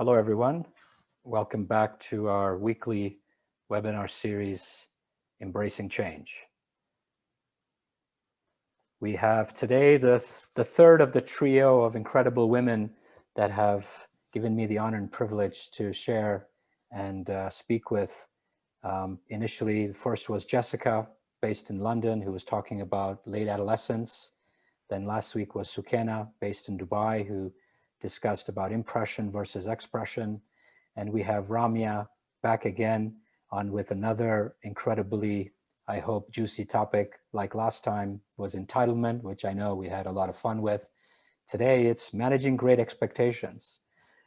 Hello, everyone. Welcome back to our weekly webinar series, Embracing Change. We have today the third of the trio of incredible women that have given me the honor and privilege to share and speak with. Initially, the first was Jessica, based in London, who was talking about late adolescence. Then last week was Sukena, based in Dubai, who discussed about impression versus expression. And we have Ramia back again on with another incredibly, I hope, juicy topic. Like last time was entitlement, which I know we had a lot of fun with. Today it's managing great expectations.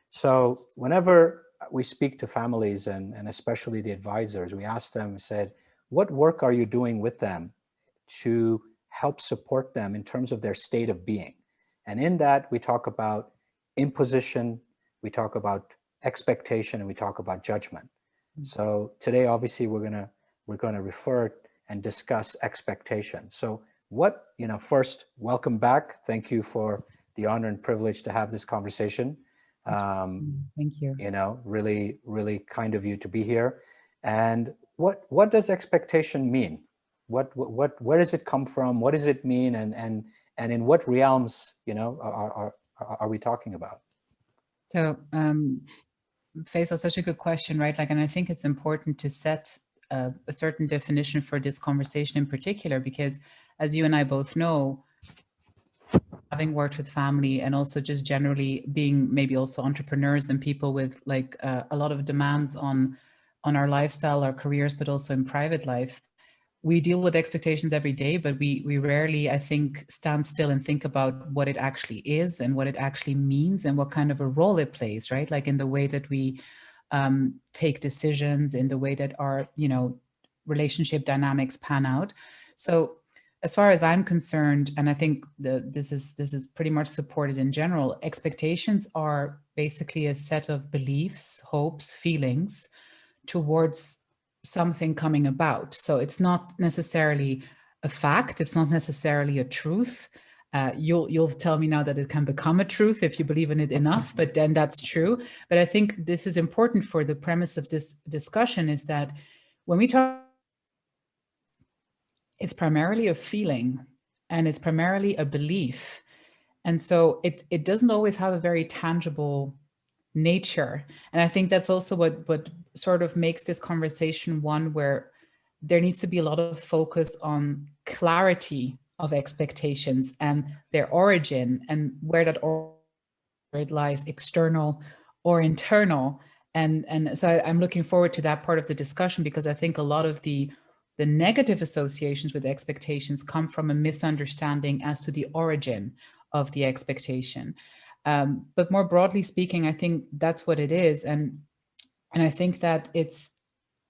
So whenever we speak to families and especially the advisors, we ask them, we said, what work are you doing with them to help support them in terms of their state of being? And in that, we talk about imposition, we talk about expectation, and we talk about judgment. So today, obviously, we're gonna refer and discuss expectation. So first, welcome back. Thank you for the honor and privilege to have this conversation. Thank you. Really, really kind of you to be here. And what does expectation mean? Where does it come from? What does it mean? And in what realms, are we talking about? So, Faisal, such a good question, right? And I think it's important to set a certain definition for this conversation in particular, because as you and I both know, having worked with family and also just generally being maybe also entrepreneurs and people with a lot of demands on our lifestyle, our careers, but also in private life, we deal with expectations every day, but we rarely, I think, stand still and think about what it actually is and what it actually means and what kind of a role it plays, right? Like in the way that we take decisions, in the way that our, relationship dynamics pan out. So as far as I'm concerned, and I think this is pretty much supported in general, expectations are basically a set of beliefs, hopes, feelings towards something coming about. So it's not necessarily a fact. It's not necessarily a truth. You'll tell me now that it can become a truth if you believe in it enough, but then that's true. But I think this is important for the premise of this discussion, is that when we talk, it's primarily a feeling and it's primarily a belief. And so it doesn't always have a very tangible nature. And I think that's also what sort of makes this conversation one where there needs to be a lot of focus on clarity of expectations and their origin and where that origin lies, external or internal. And so I'm looking forward to that part of the discussion, because I think a lot of the negative associations with expectations come from a misunderstanding as to the origin of the expectation. But more broadly speaking, I think that's what it is. And I think that it's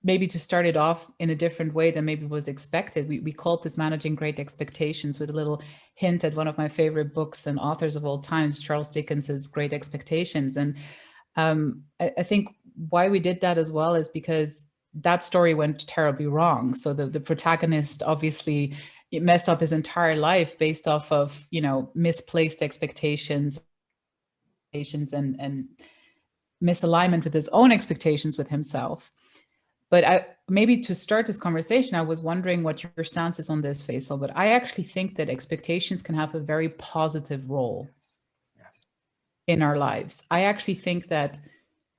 maybe, to start it off in a different way than maybe was expected, we called this Managing Great Expectations, with a little hint at one of my favorite books and authors of all times, Charles Dickens's Great Expectations. And I think why we did that as well is because that story went terribly wrong. So the protagonist obviously, it messed up his entire life based off of, misplaced expectations and misalignment with his own expectations with himself. But maybe to start this conversation, I was wondering what your stance is on this, Faisal. But I actually think that expectations can have a very positive role in our lives. I actually think that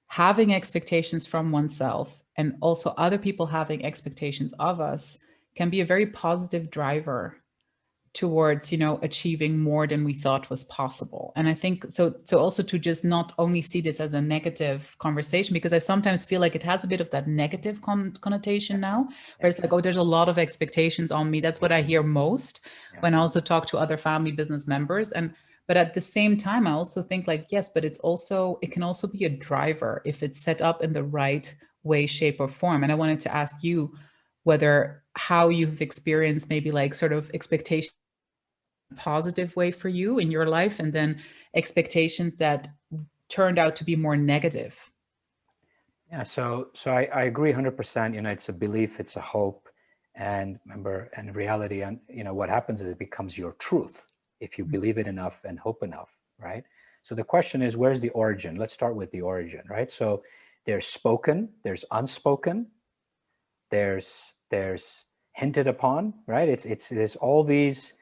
having expectations from oneself and also other people having expectations of us can be a very positive driver towards, achieving more than we thought was possible. And I think so also to just not only see this as a negative conversation, because I sometimes feel like it has a bit of that negative connotation now, where it's like, oh, there's a lot of expectations on me. That's what I hear most when I also talk to other family business members. But at the same time, I also think like, yes, but it can also be a driver if it's set up in the right way, shape, or form. And I wanted to ask you how you've experienced maybe like sort of expectations positive way for you in your life, and then expectations that turned out to be more negative. Yeah, so I agree 100%. It's a belief, it's a hope, and remember, and reality, and what happens is it becomes your truth if you believe it enough and hope enough, right? So the question is, where's the origin? Let's start with the origin, right? So there's spoken, there's unspoken, there's hinted upon, right? There's all these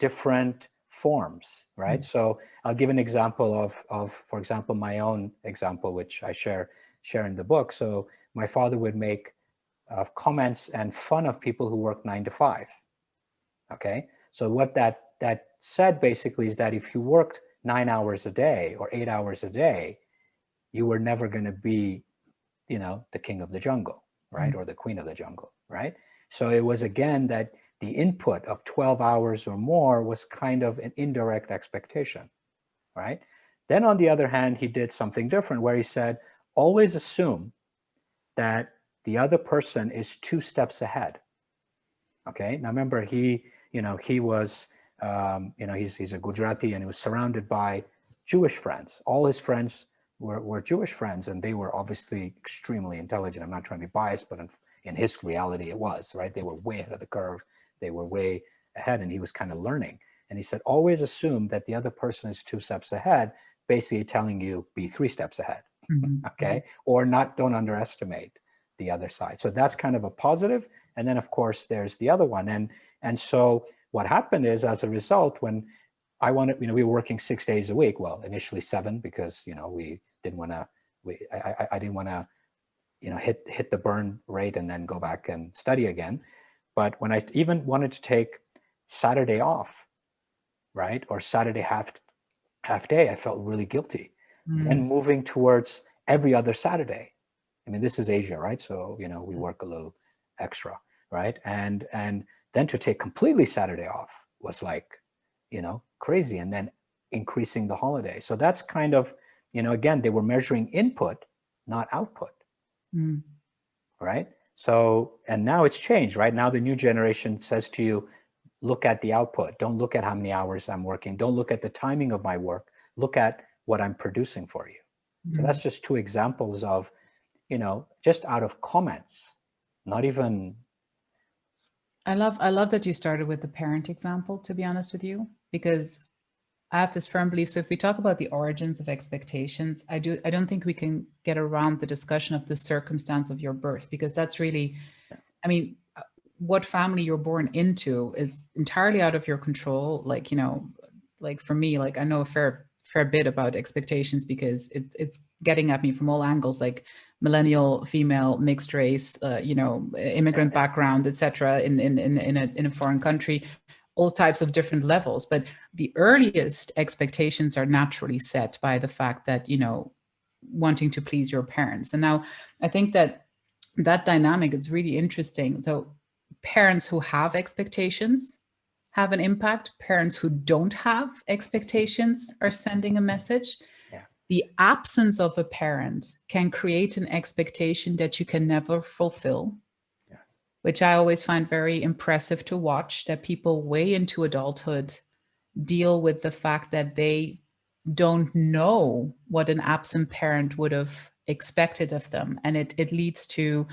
different forms, right? Mm-hmm. So I'll give an example of, for example, my own example, which I share in the book. So my father would make comments and fun of people who work 9 to 5. Okay, so what that said basically is that if you worked 9 hours a day or 8 hours a day, you were never going to be, you know, the king of the jungle, right? Mm-hmm. Or the queen of the jungle, right? So it was, again, that the input of 12 hours or more was kind of an indirect expectation, right? Then on the other hand, he did something different where he said, always assume that the other person is 2 steps ahead. Okay, now remember, he was, he's a Gujarati, and he was surrounded by Jewish friends. All his friends were Jewish friends, and they were obviously extremely intelligent. I'm not trying to be biased, but in his reality, it was, right? They were way ahead of the curve. They were way ahead, and he was kind of learning. And he said, always assume that the other person is 2 steps ahead, basically telling you be 3 steps ahead, mm-hmm. Okay? Or don't underestimate the other side. So that's kind of a positive. And then, of course, there's the other one. And so what happened is, as a result, when I wanted, we were working 6 days a week. Well, initially 7, because, we didn't want to, I didn't want to, hit the burn rate and then go back and study again. But when I even wanted to take Saturday off, right, or Saturday half day, I felt really guilty. Then moving towards every other Saturday. I mean, this is Asia, right? So, we work a little extra, right? And then to take completely Saturday off was like, crazy. And then increasing the holiday. So that's kind of, again, they were measuring input, not output, right? So, and now it's changed, right? Now the new generation says to you, look at the output. Don't look at how many hours I'm working. Don't look at the timing of my work. Look at what I'm producing for you. So that's just 2 examples of, just out of comments, not even. I love that you started with the parent example, to be honest with you, because I have this firm belief. So if we talk about the origins of expectations, I don't think we can get around the discussion of the circumstance of your birth, because that's really, I mean, what family you're born into is entirely out of your control. Like, like for me, like I know a fair bit about expectations, because it's getting at me from all angles, like millennial, female, mixed race, immigrant background, etc. in a foreign country, all types of different levels. But the earliest expectations are naturally set by the fact that, wanting to please your parents. And now I think that dynamic is really interesting. So parents who have expectations have an impact. Parents who don't have expectations are sending a message. Yeah. The absence of a parent can create an expectation that you can never fulfill, which I always find very impressive to watch, that people way into adulthood deal with the fact that they don't know what an absent parent would have expected of them. And it leads to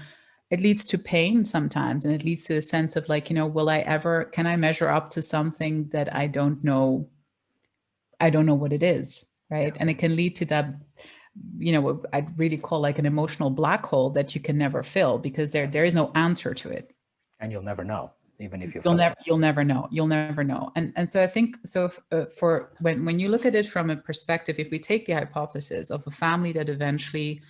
pain sometimes. And it leads to a sense of like, can I measure up to something that I don't know what it is, right? Yeah. And it can lead to that, I'd really call like an emotional black hole that you can never fill, because there is no answer to it. And you'll never know, even if you'll never know. And so I think, so for when you look at it from a perspective, if we take the hypothesis of a family that eventually,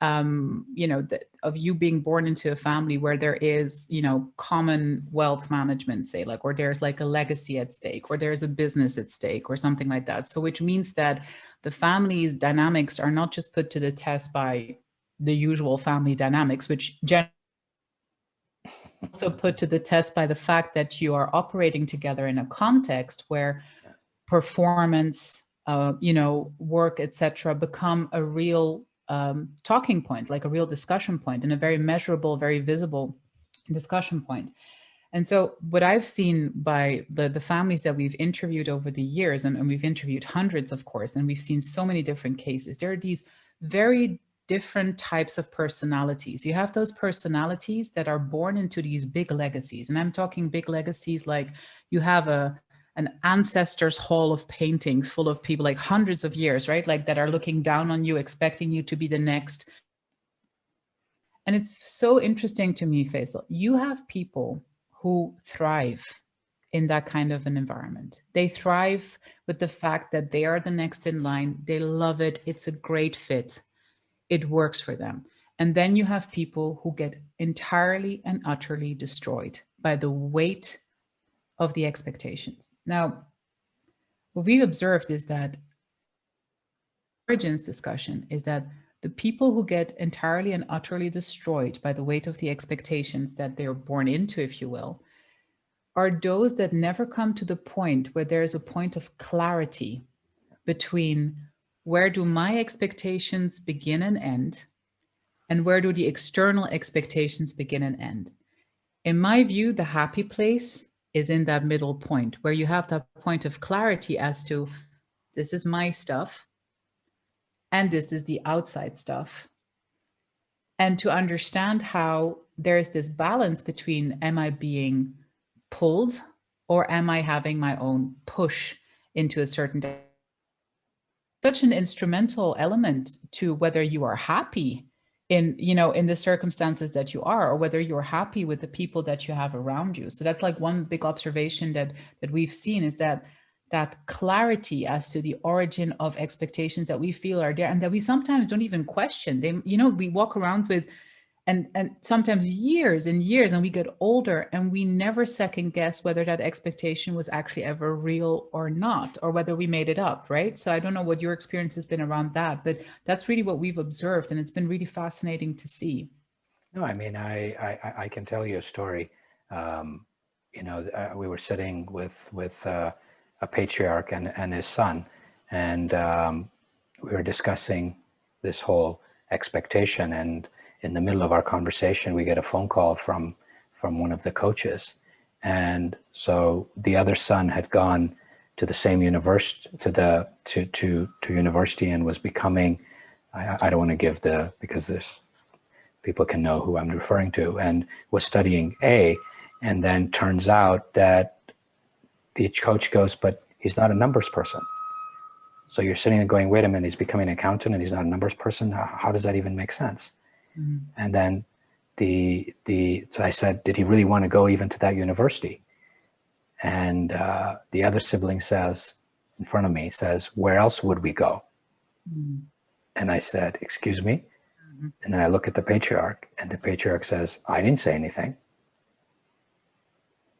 of you being born into a family where there is, common wealth management, say, like, or there's like a legacy at stake, or there's a business at stake, or something like that. So which means that the family's dynamics are not just put to the test by the usual family dynamics, which generally also put to the test by the fact that you are operating together in a context where performance, work, etc., become a real talking point, like a real discussion point, and a very measurable, very visible discussion point. And so what I've seen by the families that we've interviewed over the years, and we've interviewed hundreds, of course, and we've seen so many different cases, there are these very different types of personalities. You have those personalities that are born into these big legacies. And I'm talking big legacies like you have an an ancestors hall of paintings full of people, like hundreds of years, right? Like that are looking down on you, expecting you to be the next. And it's so interesting to me, Faisal. You have people who thrive in that kind of an environment. They thrive with the fact that they are the next in line. They love it. It's a great fit. It works for them. And then you have people who get entirely and utterly destroyed by the weight of the expectations. Now, what we've observed is that origins discussion is that the people who get entirely and utterly destroyed by the weight of the expectations that they're born into, if you will, are those that never come to the point where there is a point of clarity between where do my expectations begin and end, and where do the external expectations begin and end. In my view, the happy place is in that middle point where you have that point of clarity as to this is my stuff and this is the outside stuff. And to understand how there is this balance between, am I being pulled or am I having my own push into a certain direction? Such an instrumental element to whether you are happy in, you know, in the circumstances that you are, or whether you're happy with the people that you have around you. So that's like one big observation that we've seen, is that clarity as to the origin of expectations that we feel are there and that we sometimes don't even question. They, you know, we walk around with and sometimes years and years, and we get older and we never second guess whether that expectation was actually ever real or not, or whether we made it up, right? So I don't know what your experience has been around that, but that's really what we've observed, and it's been really fascinating to see. No, I mean, I can tell you a story. You know, we were sitting with a patriarch and his son, and we were discussing this whole expectation, and in the middle of our conversation, we get a phone call from one of the coaches. And so the other son had gone to the same university, to university, and was becoming, I don't want to give because this people can know who I'm referring to, and was studying A. And then turns out that the coach goes, but he's not a numbers person. So you're sitting there going, wait a minute, he's becoming an accountant and he's not a numbers person. How does that even make sense? Mm-hmm. And then so I said, did he really want to go even to that university? And the other sibling says, in front of me, says, where else would we go? Mm-hmm. And I said, excuse me? Mm-hmm. And then I look at the patriarch, and the patriarch says, I didn't say anything.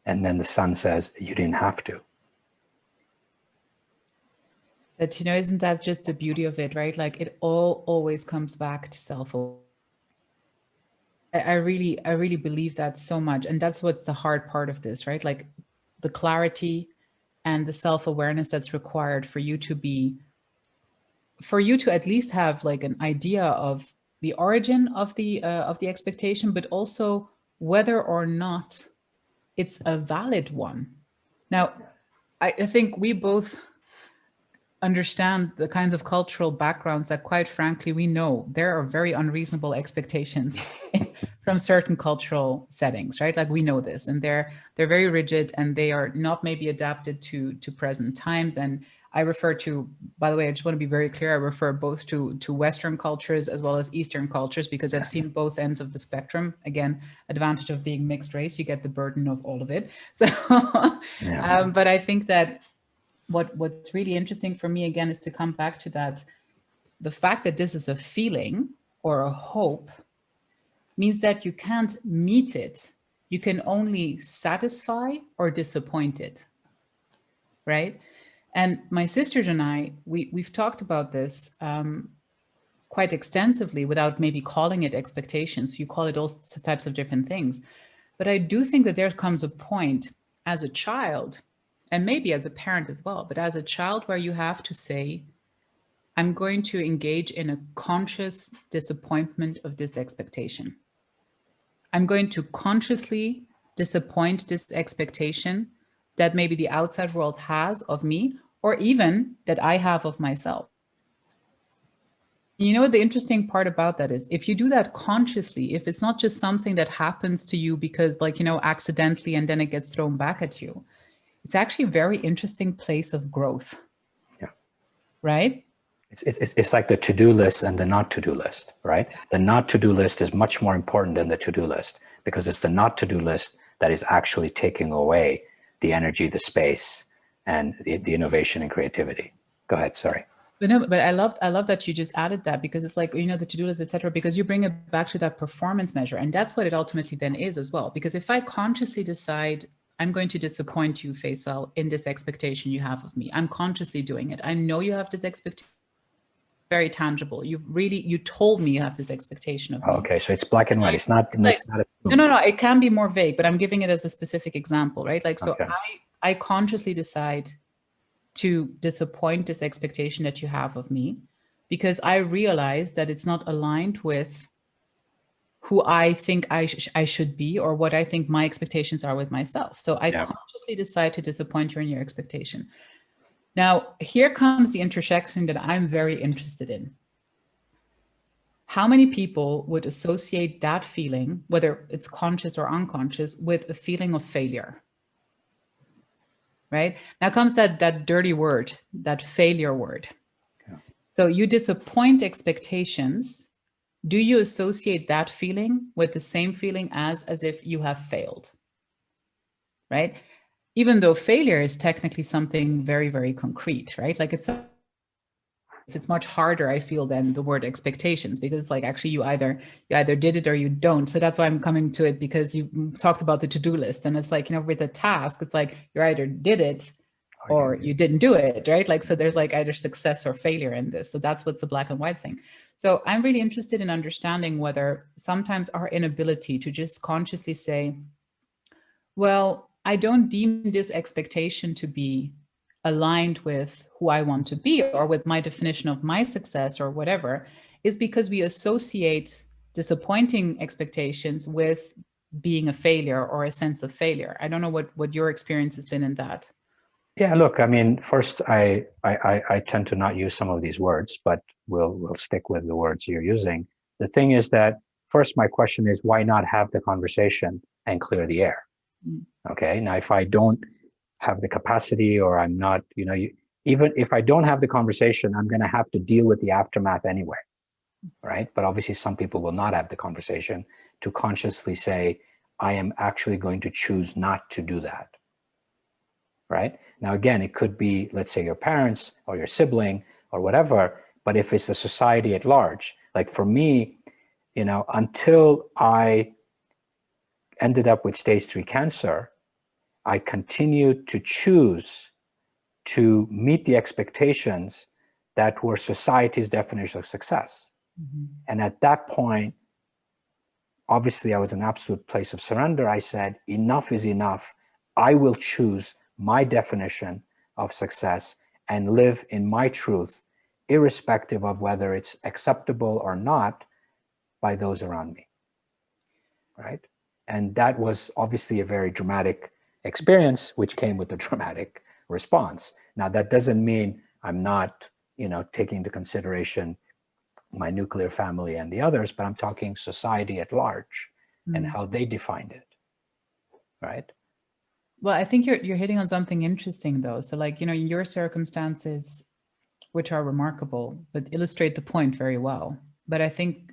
And then the son says, you didn't have to. But, you know, isn't that just the beauty of it, right? Like it always comes back to self-awareness. I really believe that so much. And that's what's the hard part of this, right? Like the clarity and the self-awareness that's required for you to at least have like an idea of the origin of the expectation, but also whether or not it's a valid one. Now, I think we both understand the kinds of cultural backgrounds that, quite frankly, we know there are very unreasonable expectations from certain cultural settings, right? Like we know this, and they're very rigid, and they are not maybe adapted to present times. And I refer to, by the way, I just want to be very clear, I refer both to Western cultures as well as Eastern cultures, because I've seen both ends of the spectrum. Again, advantage of being mixed race, you get the burden of all of it. So, yeah. But I think that what's really interesting for me, again, is to come back to that. The fact that this is a feeling or a hope means that you can't meet it. You can only satisfy or disappoint it, right? And my sisters and I, we've talked about this quite extensively without maybe calling it expectations. You call it all types of different things. But I do think that there comes a point as a child, and maybe as a parent as well, but as a child, where you have to say, I'm going to engage in a conscious disappointment of this expectation. I'm going to consciously disappoint this expectation that maybe the outside world has of me, or even that I have of myself. You know, the interesting part about that is, if you do that consciously, if it's not just something that happens to you because, like, you know, accidentally, and then it gets thrown back at you, it's actually a very interesting place of growth. Yeah. Right? It's like the to-do list and the not to-do list, right? The not to-do list is much more important than the to-do list, because it's the not to-do list that is actually taking away the energy, the space, and the innovation and creativity. Go ahead, sorry. But no, but I love that you just added that, because it's like, you know, the to-do list, etc., because you bring it back to that performance measure. And that's what it ultimately then is as well. Because if I consciously decide I'm going to disappoint you, Faisal, in this expectation you have of me, I'm consciously doing it. I know you have this expectation, very tangible. You told me you have this expectation of me. Okay, so it's black and white. It's not. Like, it's not no. It can be more vague, but I'm giving it as a specific example, right? Like, so okay. I consciously decide to disappoint this expectation that you have of me, because I realize that it's not aligned with who I think I should be, or what I think my expectations are with myself. So I consciously decide to disappoint you in your expectation. Now, here comes the intersection that I'm very interested in. How many people would associate that feeling, whether it's conscious or unconscious, with a feeling of failure? Right? Now comes that dirty word, that failure word. Yeah. So you disappoint expectations. Do you associate that feeling with the same feeling as if you have failed? Right? Even though failure is technically something very, very concrete, right? Like it's much harder, I feel, than the word expectations, because it's like, actually you either did it or you don't. So that's why I'm coming to it, because you talked about the to-do list, and it's like, you know, with a task, it's like you either did it or you didn't do it, right? Like, so there's like either success or failure in this. So that's what's the black and white thing. So I'm really interested in understanding whether sometimes our inability to just consciously say, well, I don't deem this expectation to be aligned with who I want to be, or with my definition of my success, or whatever, is because we associate disappointing expectations with being a failure or a sense of failure. I don't know what your experience has been in that. Yeah, look, I mean, first, I tend to not use some of these words, but we'll stick with the words you're using. The thing is that, first, my question is, why not have the conversation and clear the air? Okay, now if I don't have the capacity, or I'm not, you know, even if I don't have the conversation, I'm going to have to deal with the aftermath anyway, right? But obviously some people will not have the conversation to consciously say, I am actually going to choose not to do that, right? Now, again, it could be, let's say, your parents or your sibling or whatever, but if it's a society at large, like for me, you know, until I ended up with stage 3 cancer, I continued to choose to meet the expectations that were society's definition of success. Mm-hmm. And at that point, obviously I was in an absolute place of surrender. I said, enough is enough. I will choose my definition of success and live in my truth, irrespective of whether it's acceptable or not by those around me, right? And that was obviously a very dramatic experience, which came with a dramatic response. Now, that doesn't mean I'm not, you know, taking into consideration my nuclear family and the others, but I'm talking society at large and how they defined it, right? Well, I think you're hitting on something interesting, though. So, like, you know, your circumstances, which are remarkable, but illustrate the point very well. But I think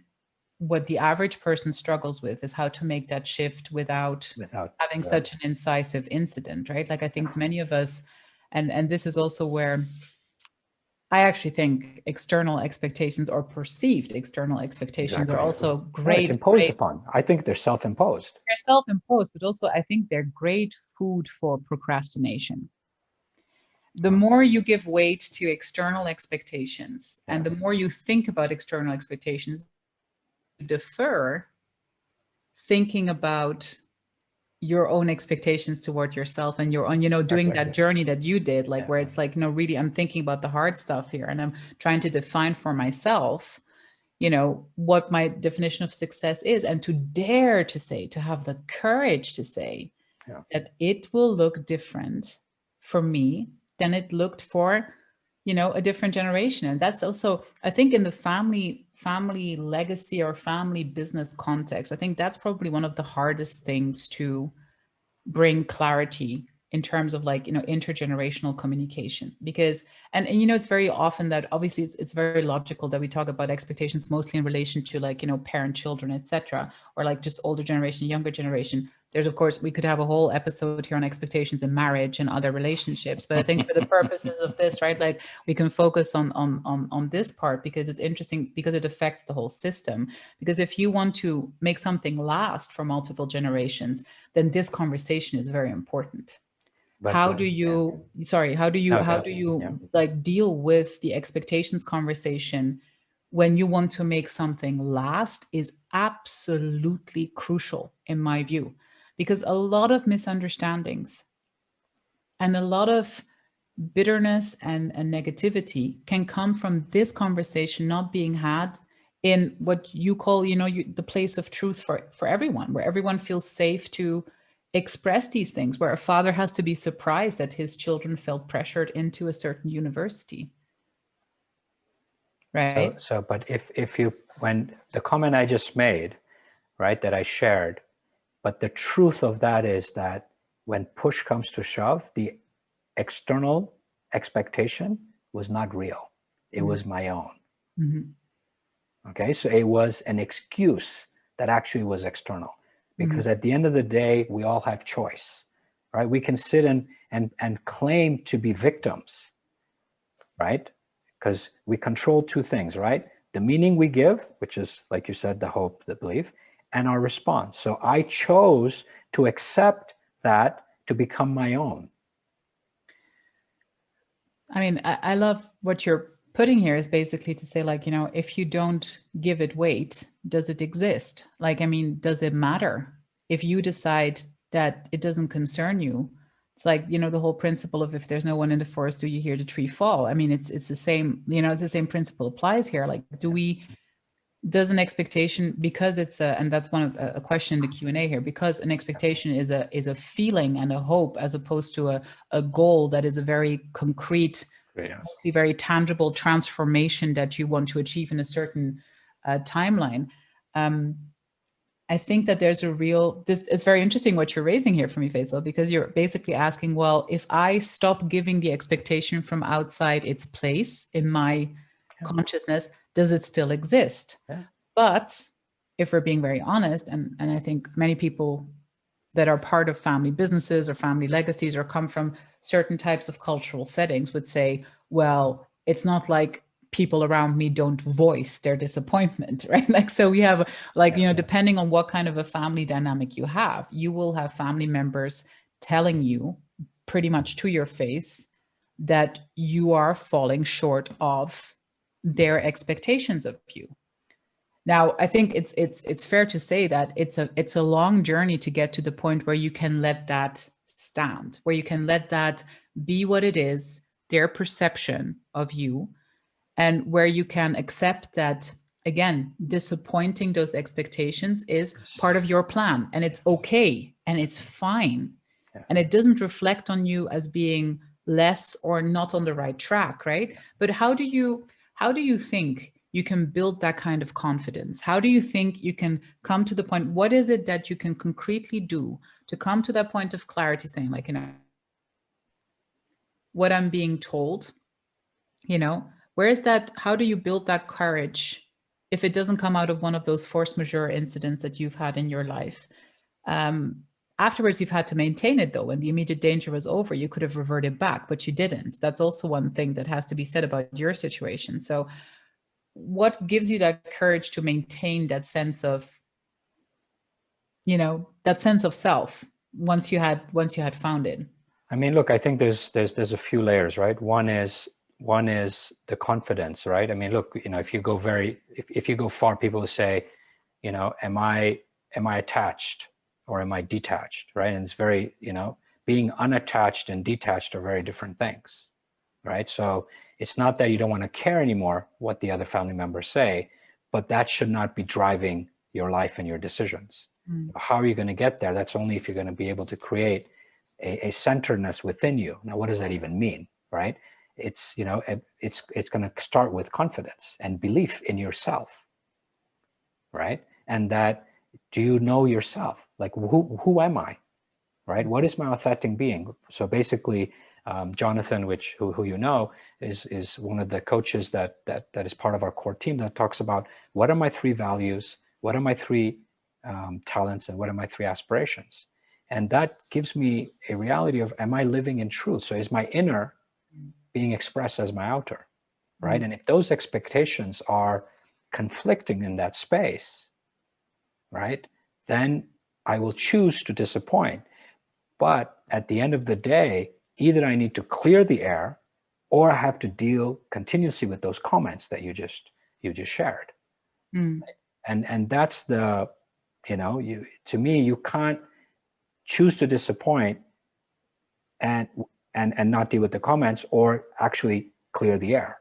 what the average person struggles with is how to make that shift without having such an incisive incident, right? Like, I think many of us, and this is also where I actually think external expectations, or perceived external expectations, are also great. No, it's imposed upon. I think they're self-imposed. They're self-imposed, but also I think they're great food for procrastination. The more you give weight to external expectations, and the more you think about external expectations, you defer thinking about your own expectations toward yourself, and your own, you know, doing that journey that you did, like where it's like, you know, really, I'm thinking about the hard stuff here, and I'm trying to define for myself, you know, what my definition of success is, and to dare to say, to have the courage to say that it will look different for me than it looked for, you know, a different generation. And that's also, I think, in the family legacy or family business context, I think that's probably one of the hardest things to bring clarity in terms of like, intergenerational communication. Because, and it's very often that obviously it's very logical that we talk about expectations mostly in relation to like, parent, children, etc., or like just older generation, younger generation. There's, of course, we could have a whole episode here on expectations in marriage and other relationships, but I think for the purposes of this, right, like we can focus on this part because it's interesting, because it affects the whole system. Because if you want to make something last for multiple generations, then this conversation is very important. But how do you like deal with the expectations conversation when you want to make something last is absolutely crucial in my view, because a lot of misunderstandings and a lot of bitterness and negativity can come from this conversation not being had in what you call, the place of truth for everyone, where everyone feels safe to express these things, where a father has to be surprised that his children felt pressured into a certain university. Right? But if you, when the comment I just made, right, that I shared, but the truth of that is that when push comes to shove, the external expectation was not real. It was my own. Okay, so it was an excuse that actually was external. Because at the end of the day, we all have choice, right? We can sit and claim to be victims, right? Because we control two things, right? The meaning we give, which is, like you said, the hope, the belief, and our response. So I chose to accept that to become my own. I mean, I love what you're putting here is basically to say, like, if you don't give it weight, does it exist? Like, I mean, does it matter? If you decide that it doesn't concern you, it's like, the whole principle of if there's no one in the forest, do you hear the tree fall? I mean, it's the same, it's the same principle applies here. Like, does an expectation, because it's and that's one of a question in the Q&A here, because an expectation is a feeling and a hope, as opposed to a goal that is a very concrete, mostly very tangible transformation that you want to achieve in a certain timeline. I think that there's it's very interesting what you're raising here for me, Feisal, because you're basically asking, well, if I stop giving the expectation from outside its place in my consciousness, does it still exist? Yeah. But if we're being very honest, and I think many people that are part of family businesses or family legacies or come from certain types of cultural settings would say, well, it's not like people around me don't voice their disappointment, right? Like, so we have like, depending on what kind of a family dynamic you have, you will have family members telling you pretty much to your face that you are falling short of their expectations of you. Now, I think it's fair to say that it's a long journey to get to the point where you can let that stand, where you can let that be what it is, their perception of you, and where you can accept that, again, disappointing those expectations is part of your plan, and it's okay, and it's fine. Yeah. And it doesn't reflect on you as being less or not on the right track, right? But how do you think you can build that kind of confidence? How do you think you can come to the point? What is it that you can concretely do to come to that point of clarity, saying like, what I'm being told, where is that? How do you build that courage if it doesn't come out of one of those force majeure incidents that you've had in your life? Afterwards, you've had to maintain it, though. When the immediate danger was over, you could have reverted back, but you didn't. That's also one thing that has to be said about your situation. So what gives you that courage to maintain that sense of, that sense of self once you had found it? I mean, look, I think there's a few layers, right? One is the confidence, right? I mean, look, if you go if you go far, people will say, am I attached or am I detached, right? And it's very, being unattached and detached are very different things, right? So it's not that you don't want to care anymore what the other family members say, but that should not be driving your life and your decisions. How are you going to get there? That's only if you're going to be able to create a centeredness within you. Now, what does that even mean, right? It's, it's going to start with confidence and belief in yourself, right? And that, do you know yourself? Like, who am I, right? What is my authentic being? So basically, Jonathan, who you know, is one of the coaches that is part of our core team that talks about what are my 3 values, what are my 3 talents, and what are my 3 aspirations. And that gives me a reality of, am I living in truth? So is my inner being expressed as my outer, right? And if those expectations are conflicting in that space, right, then I will choose to disappoint. But at the end of the day, either I need to clear the air, or I have to deal continuously with those comments that you just shared. And that's the, to me, you can't choose to disappoint and not deal with the comments, or actually clear the air.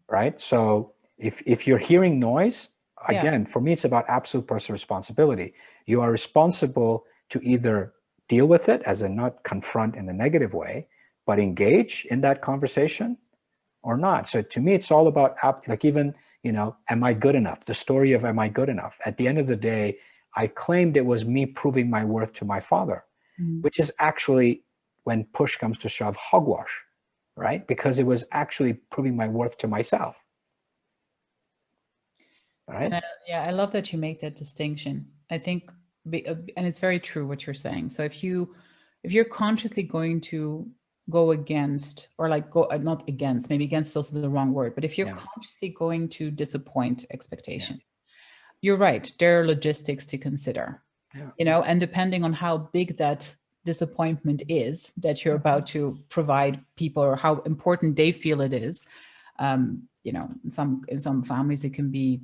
Right? So if you're hearing noise, again, for me, it's about absolute personal responsibility. You are responsible to either deal with it, as in not confront in a negative way, but engage in that conversation or not. So to me, it's all about, like, even, am I good enough? The story of, am I good enough? At the end of the day, I claimed it was me proving my worth to my father, which is actually, when push comes to shove, hogwash, right? Because it was actually proving my worth to myself. Right? I love that you make that distinction. I think, and it's very true what you're saying. So if you're consciously going to go against, or like go, not against, maybe against is also the wrong word, but if you're consciously going to disappoint expectation, you're right, there are logistics to consider, and depending on how big that disappointment is that you're about to provide people, or how important they feel it is, in some families it can be,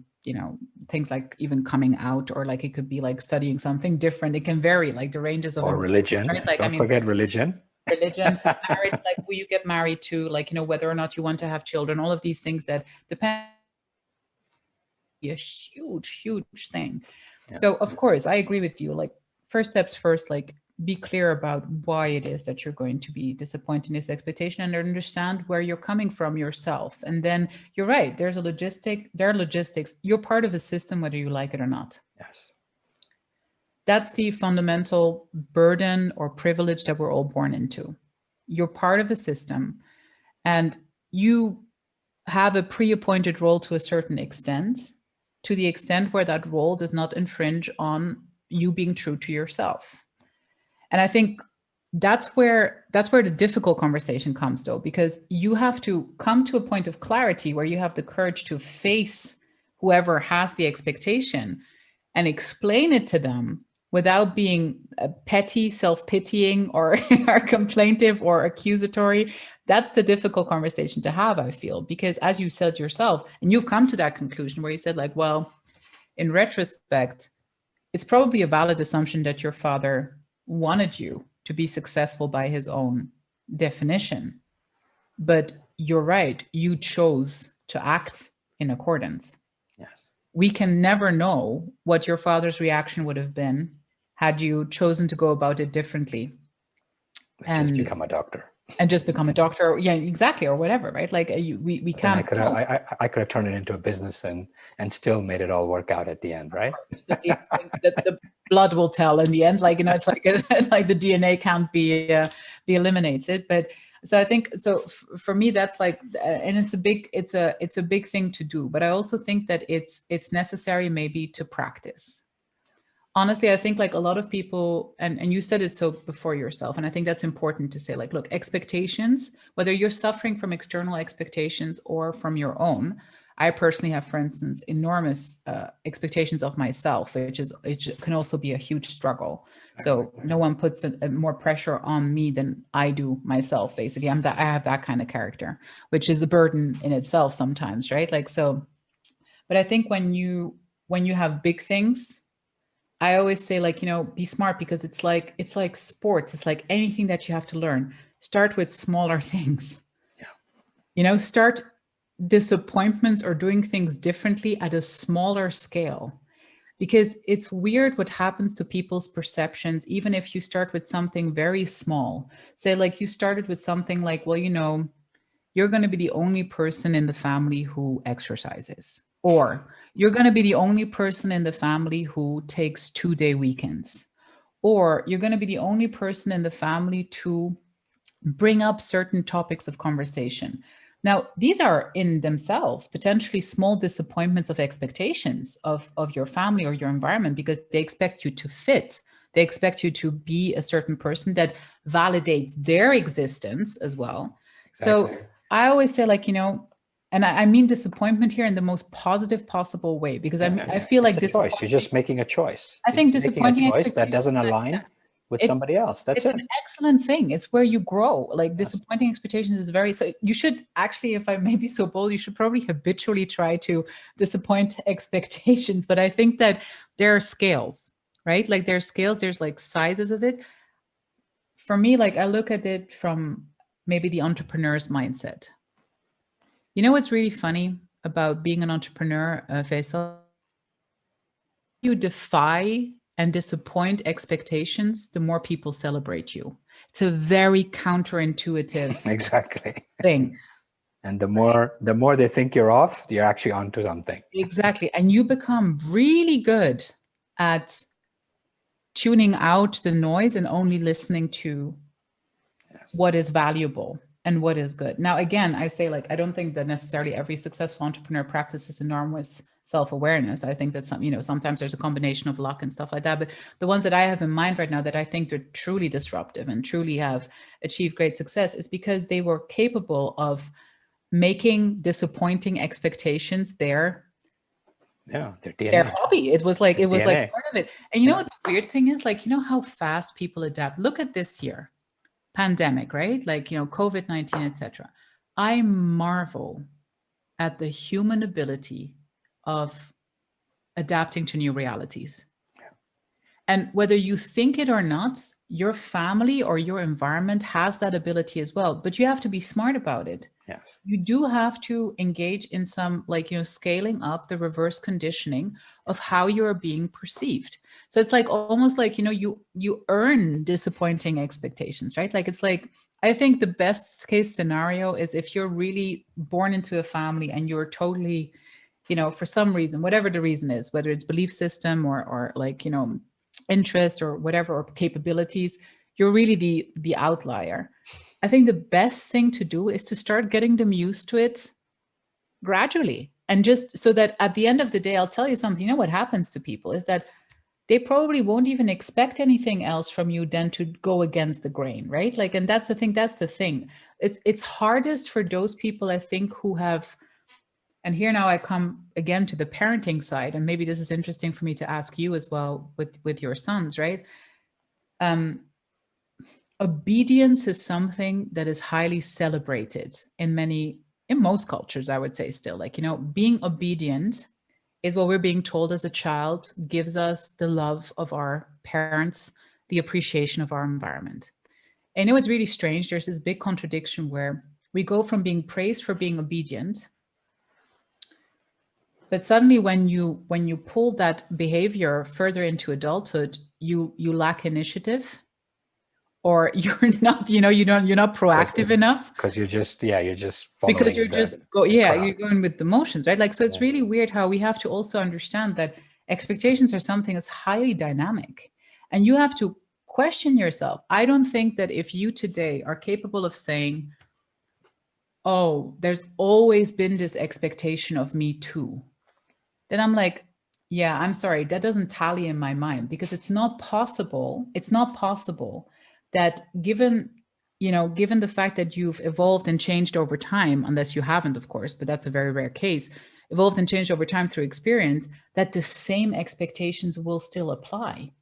things like even coming out, or like it could be like studying something different. It can vary, like the ranges of, or religion, right? Like, don't forget religion, marriage, like who you get married to, like, whether or not you want to have children, all of these things that depend, a huge thing. So of course I agree with you, like, first steps first, like, be clear about why it is that you're going to be disappointed in this expectation, and understand where you're coming from yourself. And then you're right, there are logistics. You're part of a system, whether you like it or not. Yes. That's the fundamental burden or privilege that we're all born into. You're part of a system, and you have a pre-appointed role to a certain extent, to the extent where that role does not infringe on you being true to yourself. And I think that's where the difficult conversation comes, though, because you have to come to a point of clarity where you have the courage to face whoever has the expectation and explain it to them without being petty, self-pitying, or complaintive or accusatory. That's the difficult conversation to have, I feel, because as you said yourself, and you've come to that conclusion where you said, like, well, in retrospect, it's probably a valid assumption that your father wanted you to be successful by his own definition. But you're right, you chose to act in accordance. Yes. We can never know what your father's reaction would have been had you chosen to go about it differently. And just become a doctor. And just become a doctor, yeah, exactly, or whatever, right? Like we can't. I could have turned it into a business and still made it all work out at the end, right? The blood will tell in the end. Like, it's like like the DNA can't be eliminated. But so I think, so for me, that's like, and it's a big thing to do. But I also think that it's necessary maybe to practice. Honestly, I think, like, a lot of people, and you said it so before yourself, and I think that's important to say, like, look, expectations, whether you're suffering from external expectations or from your own. I personally have, for instance, enormous expectations of myself, which can also be a huge struggle. So no one puts more pressure on me than I do myself. Basically, I have that kind of character, which is a burden in itself sometimes, right? Like, so, but I think when you have big things, I always say, like, be smart, because it's like sports. It's like anything that you have to learn. Start with smaller things. Yeah. Start disappointments or doing things differently at a smaller scale, because it's weird what happens to people's perceptions, even if you start with something very small. Say, like, you started with something like, well, you're going to be the only person in the family who exercises, or you're going to be the only person in the family who takes 2-day weekends, or you're going to be the only person in the family to bring up certain topics of conversation. Now, these are in themselves potentially small disappointments of expectations of your family or your environment, because they expect you to fit. They expect you to be a certain person that validates their existence as well. Exactly. So I always say, like, and I mean disappointment here in the most positive possible way, because I feel like it's a choice. You're just making a choice. I think You're making a disappointing choice that doesn't align with somebody else. That's it's it. an excellent thing. It's where you grow. Like, Yes. disappointing expectations is very, so you should actually, if I may be so bold, you should probably habitually try to disappoint expectations. But I think that there are scales, right? Like, there are scales, there's like sizes of it. For me, like, I look at it from maybe the entrepreneur's mindset. You know what's really funny about being an entrepreneur, Faisal? You defy and disappoint expectations, the more people celebrate you. It's a very counterintuitive Exactly. thing. And the more they think you're off, you're actually onto something. Exactly. And you become really good at tuning out the noise and only listening to what is valuable and what is good. Now, again, I say, like, I don't think that necessarily every successful entrepreneur practices enormous self-awareness. I think that sometimes there's a combination of luck and stuff like that. But the ones that I have in mind right now that I think they're truly disruptive and truly have achieved great success is because they were capable of making disappointing expectations their hobby. It was like part of it. And you know what the weird thing is? Like, how fast people adapt. Look at this year. Pandemic, right? Like, COVID-19, etc. I marvel at the human ability of adapting to new realities. And whether you think it or not, your family or your environment has that ability as well. But you have to be smart about it. Yes. You do have to engage in some, scaling up the reverse conditioning of how you're being perceived. So it's like almost like, you earn disappointing expectations, right? Like, it's like, I think the best case scenario is if you're really born into a family and you're totally, for some reason, whatever the reason is, whether it's belief system or interest or whatever, or capabilities, you're really the outlier. I think the best thing to do is to start getting them used to it gradually. And just so that at the end of the day, I'll tell you something, what happens to people is that they probably won't even expect anything else from you than to go against the grain, right? Like, and that's the thing. It's hardest for those people, I think, who have, and here now I come again to the parenting side, and maybe this is interesting for me to ask you as well with your sons, right? Obedience is something that is highly celebrated in most cultures, I would say still. Like, being obedient is what we're being told as a child gives us the love of our parents, the appreciation of our environment. And it's really strange. There's this big contradiction where we go from being praised for being obedient, but suddenly when you pull that behavior further into adulthood, you lack initiative, or you're not, you're not proactive enough. Because you're just following because you're just you're going with the motions, right? Like, so it's really weird how we have to also understand that expectations are something that's highly dynamic, and you have to question yourself. I don't think that if you today are capable of saying, oh, there's always been this expectation of me too, then I'm like, yeah, I'm sorry, that doesn't tally in my mind, because it's not possible. It's not possible that given the fact that you've evolved and changed over time, unless you haven't, of course, but that's a very rare case, evolved and changed over time through experience, that the same expectations will still apply.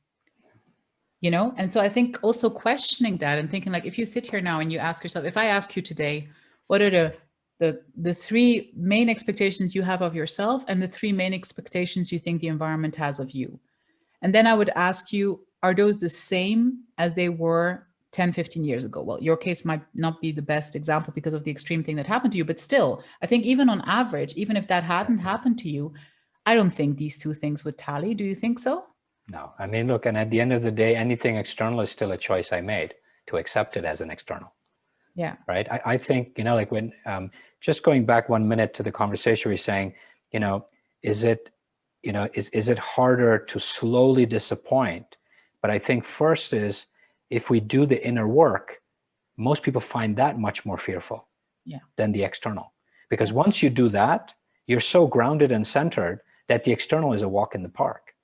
And so I think also questioning that and thinking, like, if you sit here now and you ask yourself, if I ask you today, what are the three main expectations you have of yourself and the three main expectations you think the environment has of you? And then I would ask you, are those the same as they were 10, 15 years ago? Well, your case might not be the best example because of the extreme thing that happened to you, but still, I think even on average, even if that hadn't happened to you, I don't think these two things would tally. Do you think so? No, I mean, look, and at the end of the day, anything external is still a choice I made to accept it as an external. Yeah. Right. I think, like when, just going back 1 minute to the conversation, we're saying, is it harder to slowly disappoint But I think first is, if we do the inner work, most people find that much more fearful than the external. Because once you do that, you're so grounded and centered that the external is a walk in the park.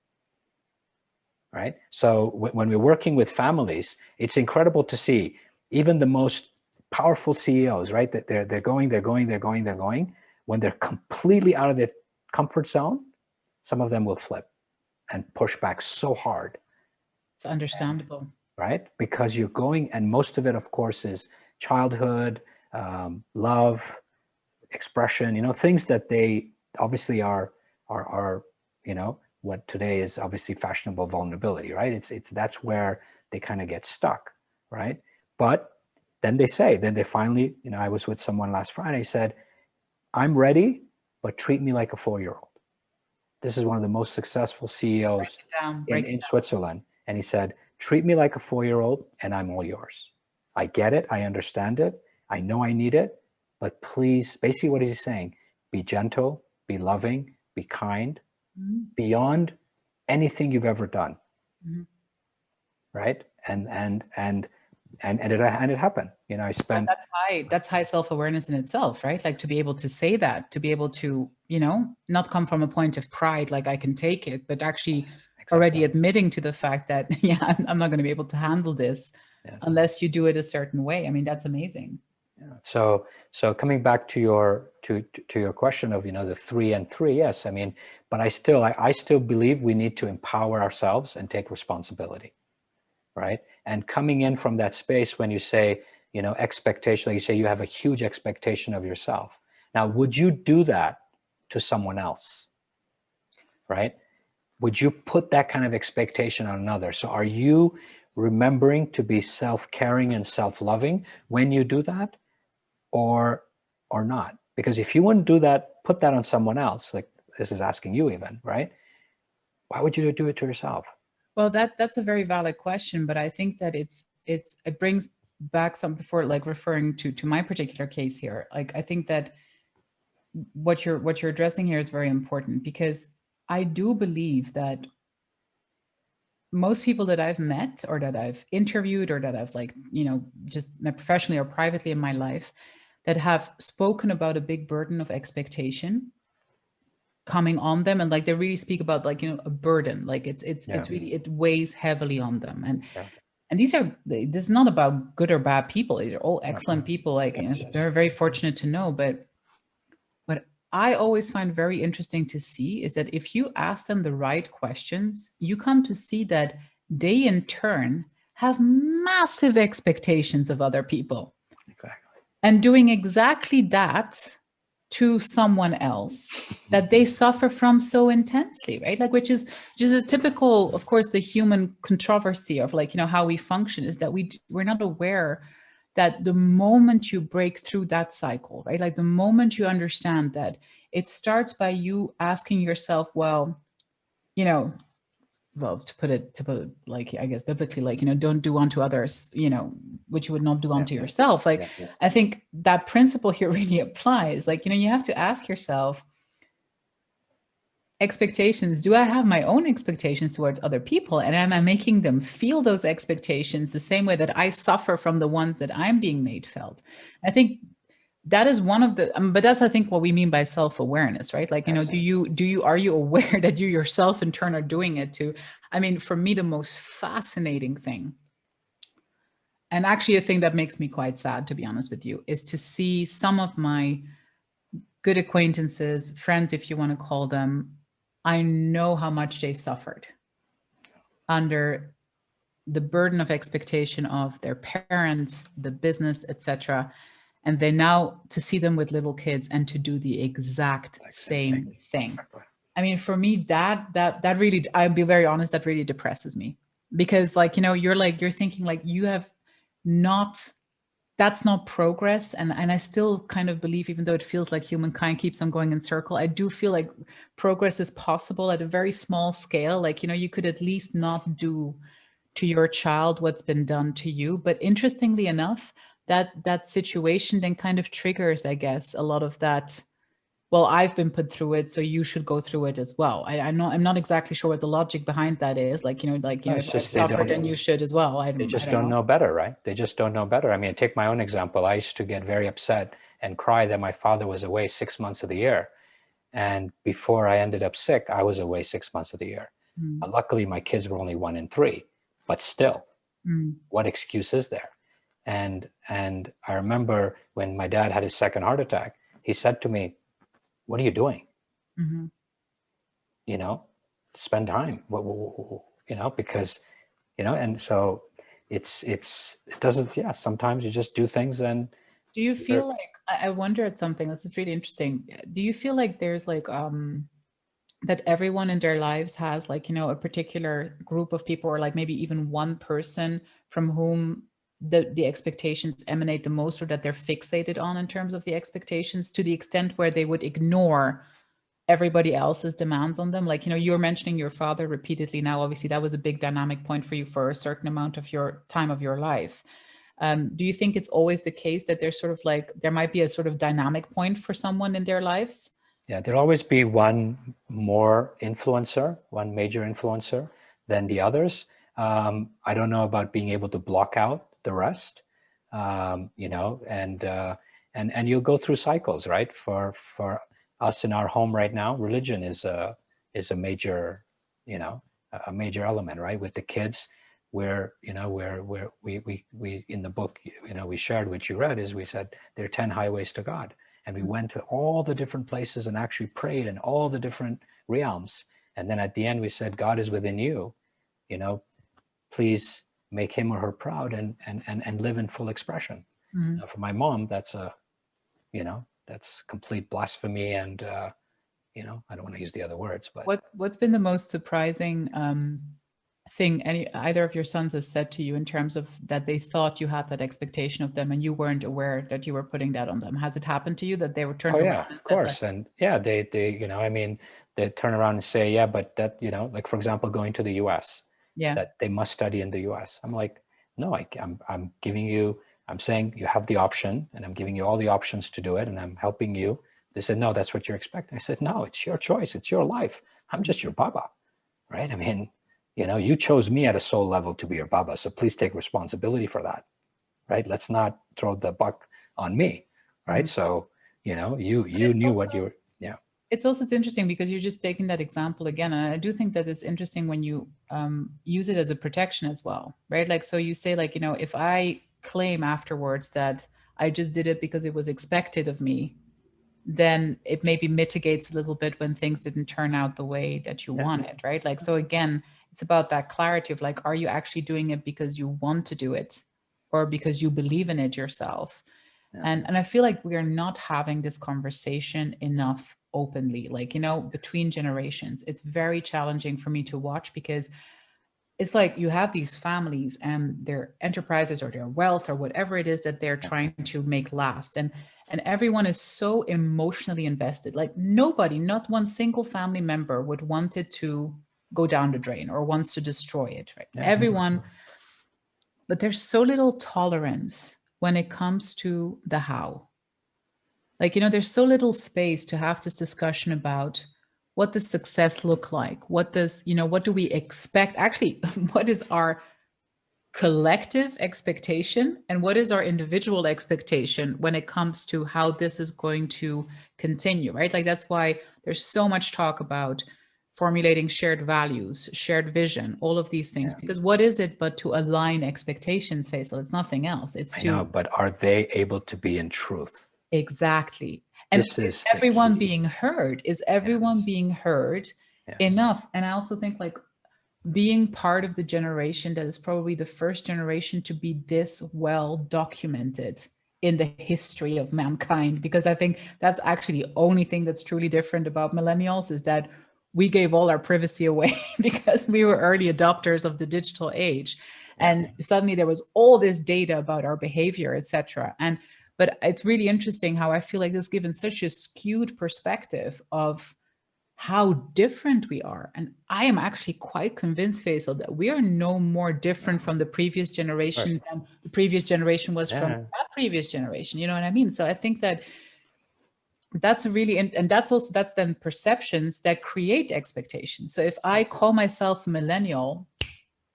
Right? So when we're working with families, it's incredible to see even the most powerful CEOs, right? That they're going. When they're completely out of their comfort zone, some of them will flip and push back so hard. It's understandable. Right? Because you're going, and most of it, of course, is childhood, love, expression, things that they obviously are, what today is obviously fashionable vulnerability, right? It's that's where they kind of get stuck, right? But then they finally, I was with someone last Friday, said, I'm ready, but treat me like a 4-year-old. This is one of the most successful CEOs in Switzerland. And he said, treat me like a 4-year-old and I'm all yours. I get it. I understand it. I know I need it, but please, basically what is he saying? Be gentle, be loving, be kind, beyond anything you've ever done. Right? And it happened. I spent. That's high self-awareness in itself, right? Like to be able to say that, to be able to, not come from a point of pride, like I can take it, but actually already admitting to the fact that, I'm not going to be able to handle this unless you do it a certain way. I mean, that's amazing. So coming back to your question of the 3 and 3, yes, I mean, but I still believe we need to empower ourselves and take responsibility, right? And coming in from that space, when you say expectation, like you say, you have a huge expectation of yourself. Now, would you do that to someone else, right? Would you put that kind of expectation on another? So are you remembering to be self-caring and self-loving when you do that? Or not? Because if you wouldn't do that, put that on someone else, like this is asking you even, right? Why would you do it to yourself? Well, that's a very valid question, but I think that it brings back some, before, like referring to my particular case here. Like, I think that what you're addressing here is very important, because I do believe that most people that I've met or that I've interviewed or that I've just met professionally or privately in my life that have spoken about a big burden of expectation coming on them, and like they really speak about a burden, like it's really, it weighs heavily on them, and this is not about good or bad people. They're all excellent people, they're very fortunate to know, but what I always find very interesting to see is that if you ask them the right questions, you come to see that they in turn have massive expectations of other people. Exactly. And doing exactly that to someone else that they suffer from so intensely, right? Like, which is a typical, of course, the human controversy of how we function, is that we're not aware that the moment you break through that cycle, right? Like the moment you understand that it starts by you asking yourself, well, to put it like, I guess biblically, don't do unto others, which you would not do unto yourself. I think that principle here really applies. You have to ask yourself, expectations. Do I have my own expectations towards other people? And am I making them feel those expectations the same way that I suffer from the ones that I'm being made felt? I think that is one of the, but that's, I think, what we mean by self-awareness, right? Like, are you aware that you yourself in turn are doing it too? I mean, for me, the most fascinating thing, and actually a thing that makes me quite sad, to be honest with you, is to see some of my good acquaintances, friends, if you want to call them, I know how much they suffered under the burden of expectation of their parents, the business, etc. And they now, to see them with little kids and to do the exact same thing. I mean, for me, that really, I'll be very honest, that really depresses me, because you're thinking you have not, that's not progress. And I still kind of believe, even though it feels like humankind keeps on going in circle, I do feel like progress is possible at a very small scale. You could at least not do to your child what's been done to you. But interestingly enough, that situation then kind of triggers, I guess, a lot of that well, I've been put through it, so you should go through it as well. I'm not exactly sure what the logic behind that is. Like, It's if I've just they suffered, then don't you should as well. I they don't just don't know. know better, right? They just don't know better. I mean, take my own example. I used to get very upset and cry that my father was away 6 months of the year. And before I ended up sick, I was away 6 months of the year. Luckily, my kids were only 1 and 3, but still, what excuse is there? And I remember when my dad had his second heart attack, he said to me, "What are you doing? You know, spend time. Because and so it doesn't. Yeah, sometimes you just do things and. Do you feel like, I wonder at something, this is really interesting. Do you feel like there's like, that everyone in their lives has like, a particular group of people, or like maybe even one person from whom the expectations emanate the most, or that they're fixated on in terms of the expectations, to the extent where they would ignore everybody else's demands on them? Like, you were mentioning your father repeatedly now. Obviously, that was a big dynamic point for you for a certain amount of your time of your life. Do you think it's always the case that there's sort of like, there might be a sort of dynamic point for someone in their lives? Yeah, there'll always be one more influencer, one major influencer than the others. I don't know about being able to block out the rest, and you'll go through cycles, right? For us in our home right now, religion is a major, a major element, right? With the kids, where we in the book, we shared, which you read, is we said there are 10 highways to God. And we went to all the different places and actually prayed in all the different realms. And then at the end, we said, God is within you, please make him or her proud and live in full expression. Now, for my mom, that's that's complete blasphemy. And, I don't want to use the other words, but What's been the most surprising thing either of your sons has said to you, in terms of that they thought you had that expectation of them and you weren't aware that you were putting that on them? Has it happened to you that they were turned around and of said, course. like, And yeah, they they turn around and say, yeah, but that, like, for example, going to the US, yeah, that they must study in the US. I'm like, no, I'm giving you, I'm saying you have the option, and I'm giving you all the options to do it, and I'm helping you. They said, no, that's what you're expecting. I said, no, it's your choice. It's your life. I'm just your baba, right? I mean, you chose me at a soul level to be your baba. So please take responsibility for that, right? Let's not throw the buck on me, right? So, you knew what you were, yeah. It's interesting because you're just taking that example again. And I do think that it's interesting when you use it as a protection as well, right? Like, so you say, like, if I claim afterwards that I just did it because it was expected of me, then it maybe mitigates a little bit when things didn't turn out the way that you wanted, right? Like, so again, it's about that clarity of like, are you actually doing it because you want to do it, or because you believe in it yourself? And I feel like we are not having this conversation enough openly, like, between generations. It's very challenging for me to watch, because it's like you have these families and their enterprises or their wealth or whatever it is that they're trying to make last, and everyone is so emotionally invested. Like, nobody, not one single family member would want it to go down the drain or wants to destroy it, right? Everyone, but there's so little tolerance when it comes to the how. Like, there's so little space to have this discussion about what does success look like? What does, what do we expect? Actually, what is our collective expectation and what is our individual expectation when it comes to how this is going to continue, right? Like, that's why there's so much talk about formulating shared values, shared vision, all of these things, because what is it but to align expectations, Faisal? It's nothing else. It's I know, but are they able to be in truth? Exactly. And This is is everyone being heard? Is everyone being heard enough? And I also think, like, being part of the generation that is probably the first generation to be this well documented in the history of mankind, because I think that's actually the only thing that's truly different about millennials, is that we gave all our privacy away because we were early adopters of the digital age. And suddenly there was all this data about our behavior, etc. But it's really interesting how I feel like this given such a skewed perspective of how different we are. And I am actually quite convinced, Faisal, that we are no more different from the previous generation than the previous generation was from that previous generation. You know what I mean? So I think that that's really, and that's then perceptions that create expectations. So if I call myself a millennial,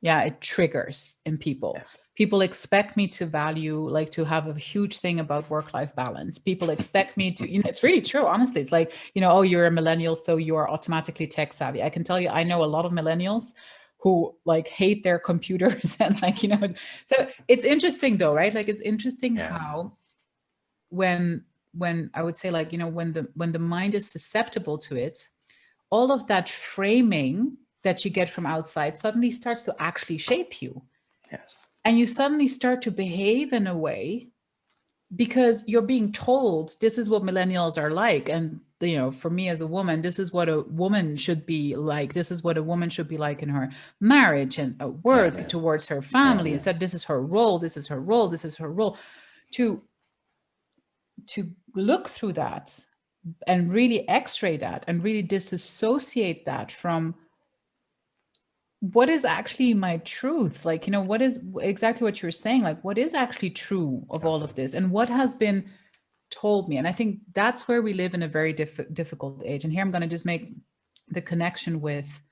yeah, it triggers in people. Yeah. People expect me to value, like to have a huge thing about work-life balance. People expect me to, it's really true, honestly. It's like, oh, you're a millennial, so you are automatically tech savvy. I can tell you, I know a lot of millennials who like hate their computers and like, so it's interesting though, right? Like it's interesting how when I would say like, when the mind is susceptible to it, all of that framing that you get from outside suddenly starts to actually shape you. Yes. And you suddenly start to behave in a way because you're being told this is what millennials are like. And, for me as a woman, this is what a woman should be like. This is what a woman should be like in her marriage and at work, towards her family. And said, this is her role. This is her role. This is her role. To look through that and really x-ray that and really disassociate that from what is actually my truth, like, what is exactly what you're saying, like what is actually true of all of this and what has been told me. And I think that's where we live in a very difficult age. And here I'm going to just make the connection with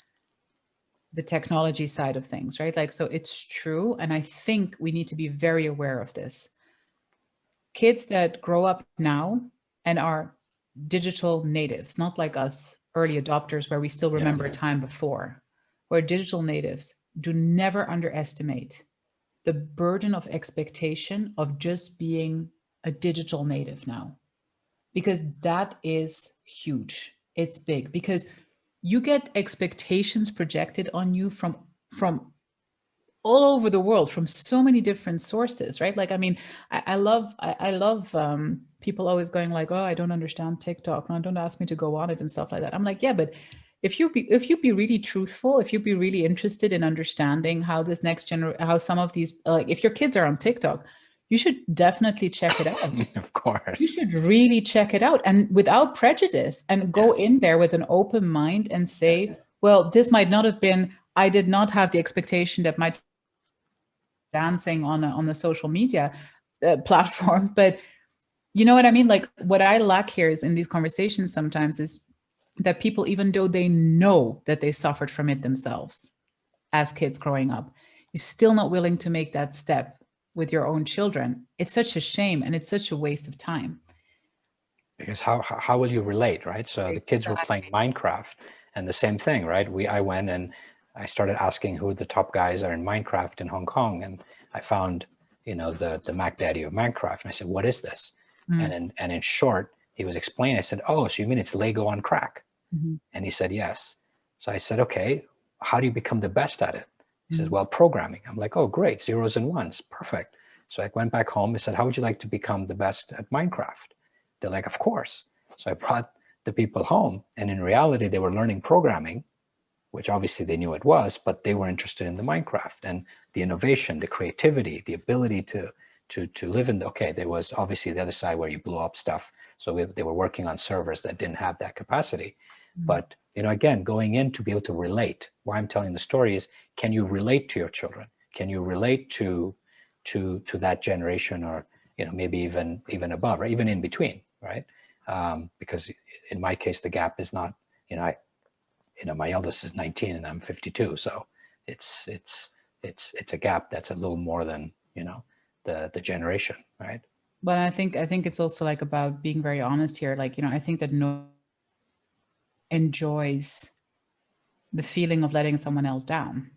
the technology side of things, right? Like, so it's true. And I think we need to be very aware of this. Kids that grow up now and are digital natives, not like us early adopters where we still remember a time before, where digital natives, do never underestimate the burden of expectation of just being a digital native now, because that is huge. It's big because you get expectations projected on you from all over the world, from so many different sources, right? Like, I mean, I love people always going like, oh, I don't understand TikTok. No, don't ask me to go on it and stuff like that. I'm like, yeah, but if you be really truthful, if you be really interested in understanding how this next generation, how some of these, like if your kids are on TikTok, you should definitely check it out. Of course. You should really check it out and without prejudice and go in there with an open mind and say, well, this might not have been, I did not have the expectation that my dancing on the social media platform, but you know what I mean? Like what I lack here is in these conversations sometimes is that people, even though they know that they suffered from it themselves as kids growing up, you're still not willing to make that step with your own children. It's such a shame and it's such a waste of time. Because how will you relate, right? So the kids were playing Minecraft and the same thing, right? I went and I started asking who the top guys are in Minecraft in Hong Kong, and I found, the Mac Daddy of Minecraft, and I said, "What is this?" And in short, he was explaining. I said, "Oh, so you mean it's Lego on crack?" And he said, "Yes." So I said, "Okay, how do you become the best at it?" He says, "Well, programming." I'm like, "Oh, great, zeros and ones, perfect." So I went back home. I said, "How would you like to become the best at Minecraft?" They're like, "Of course." So I brought the people home, and in reality, they were learning programming, which obviously they knew it was, but they were interested in the Minecraft and the innovation, the creativity, the ability to live in there was obviously the other side where you blew up stuff. So they were working on servers that didn't have that capacity. But, again, going in to be able to relate. Why I'm telling the story is, can you relate to your children? Can you relate to that generation, or, maybe even above, or even in between, right? Because in my case, the gap is not, my eldest is 19 and I'm 52. So it's a gap that's a little more than, the generation, right? But I think it's also like about being very honest here. Like, I think that no enjoys the feeling of letting someone else down,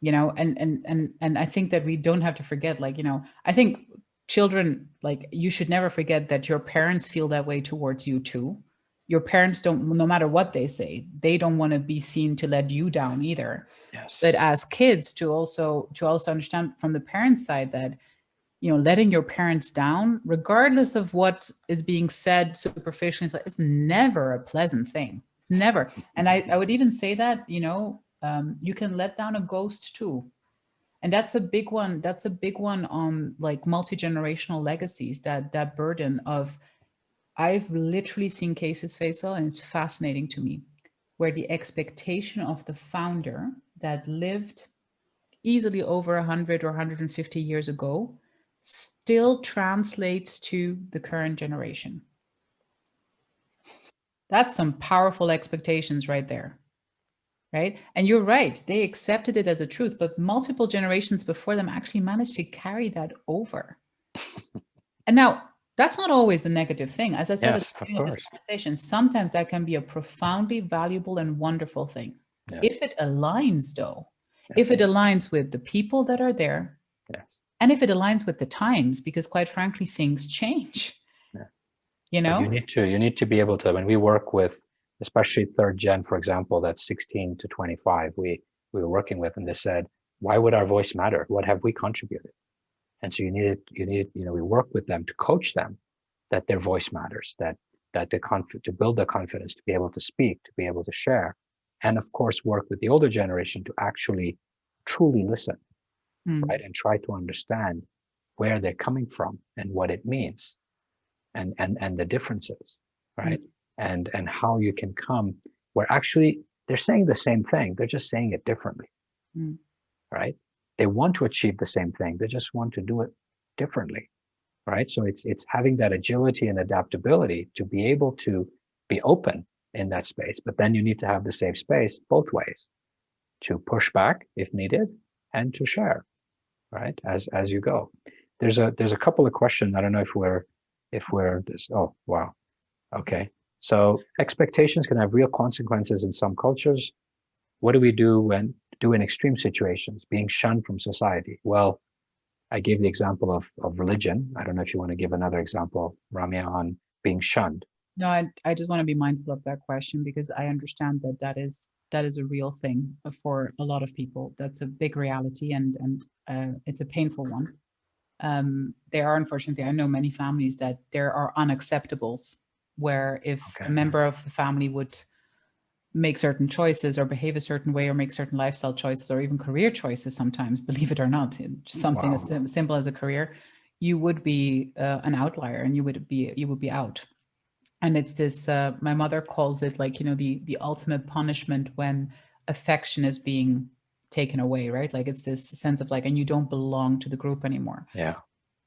and I think that we don't have to forget, like, I think children, like, you should never forget that your parents feel that way towards you too. Your parents don't, no matter what they say, they don't want to be seen to let you down either. Yes. But as kids, to also understand from the parents' side that, letting your parents down, regardless of what is being said superficially, it's never a pleasant thing. Never. And I would even say that, you can let down a ghost too. And that's a big one. That's a big one on like multi-generational legacies, that burden of, I've literally seen cases, Faisal, and it's fascinating to me, where the expectation of the founder that lived easily over 100 or 150 years ago still translates to the current generation. That's some powerful expectations right there. Right. And you're right. They accepted it as a truth, but multiple generations before them actually managed to carry that over. And now that's not always a negative thing. As I said at the Yes, of beginning of this course. conversation, sometimes that can be a profoundly valuable and wonderful thing. Yeah. If it aligns, though, Yeah. if it aligns with the people that are there, Yes. and if it aligns with the times, because quite frankly, things change. Yeah. You But know? you need to be able to, when we work with, especially third gen, for example, that's 16 to 25, we were working with, and they said, why would our voice matter? What have we contributed? And so you need, we work with them to coach them that their voice matters, that to build the confidence to be able to speak, to be able to share, and of course work with the older generation to actually truly listen, right, and try to understand where they're coming from and what it means, and the differences, right, and how you can come where actually they're saying the same thing, they're just saying it differently, right? They want to achieve the same thing, they just want to do it differently, right? So it's having that agility and adaptability to be able to be open in that space, but then you need to have the safe space both ways to push back if needed and to share, right, as you go. There's a couple of questions. I don't know if we're this. Oh, wow. Okay. So expectations can have real consequences in some cultures. What do we do in extreme situations, being shunned from society? Well, I gave the example of religion. I don't know if you want to give another example, Ramia, on being shunned. No, I just want to be mindful of that question because I understand that is a real thing for a lot of people. That's a big reality, and it's a painful one. There are, unfortunately, I know many families that there are unacceptables where if a member of the family would make certain choices or behave a certain way or make certain lifestyle choices or even career choices sometimes, believe it or not, just something as simple as a career, you would be an outlier and you would be out. And it's this, my mother calls it like, the ultimate punishment when affection is being taken away, right? Like it's this sense of like, and you don't belong to the group anymore. Yeah.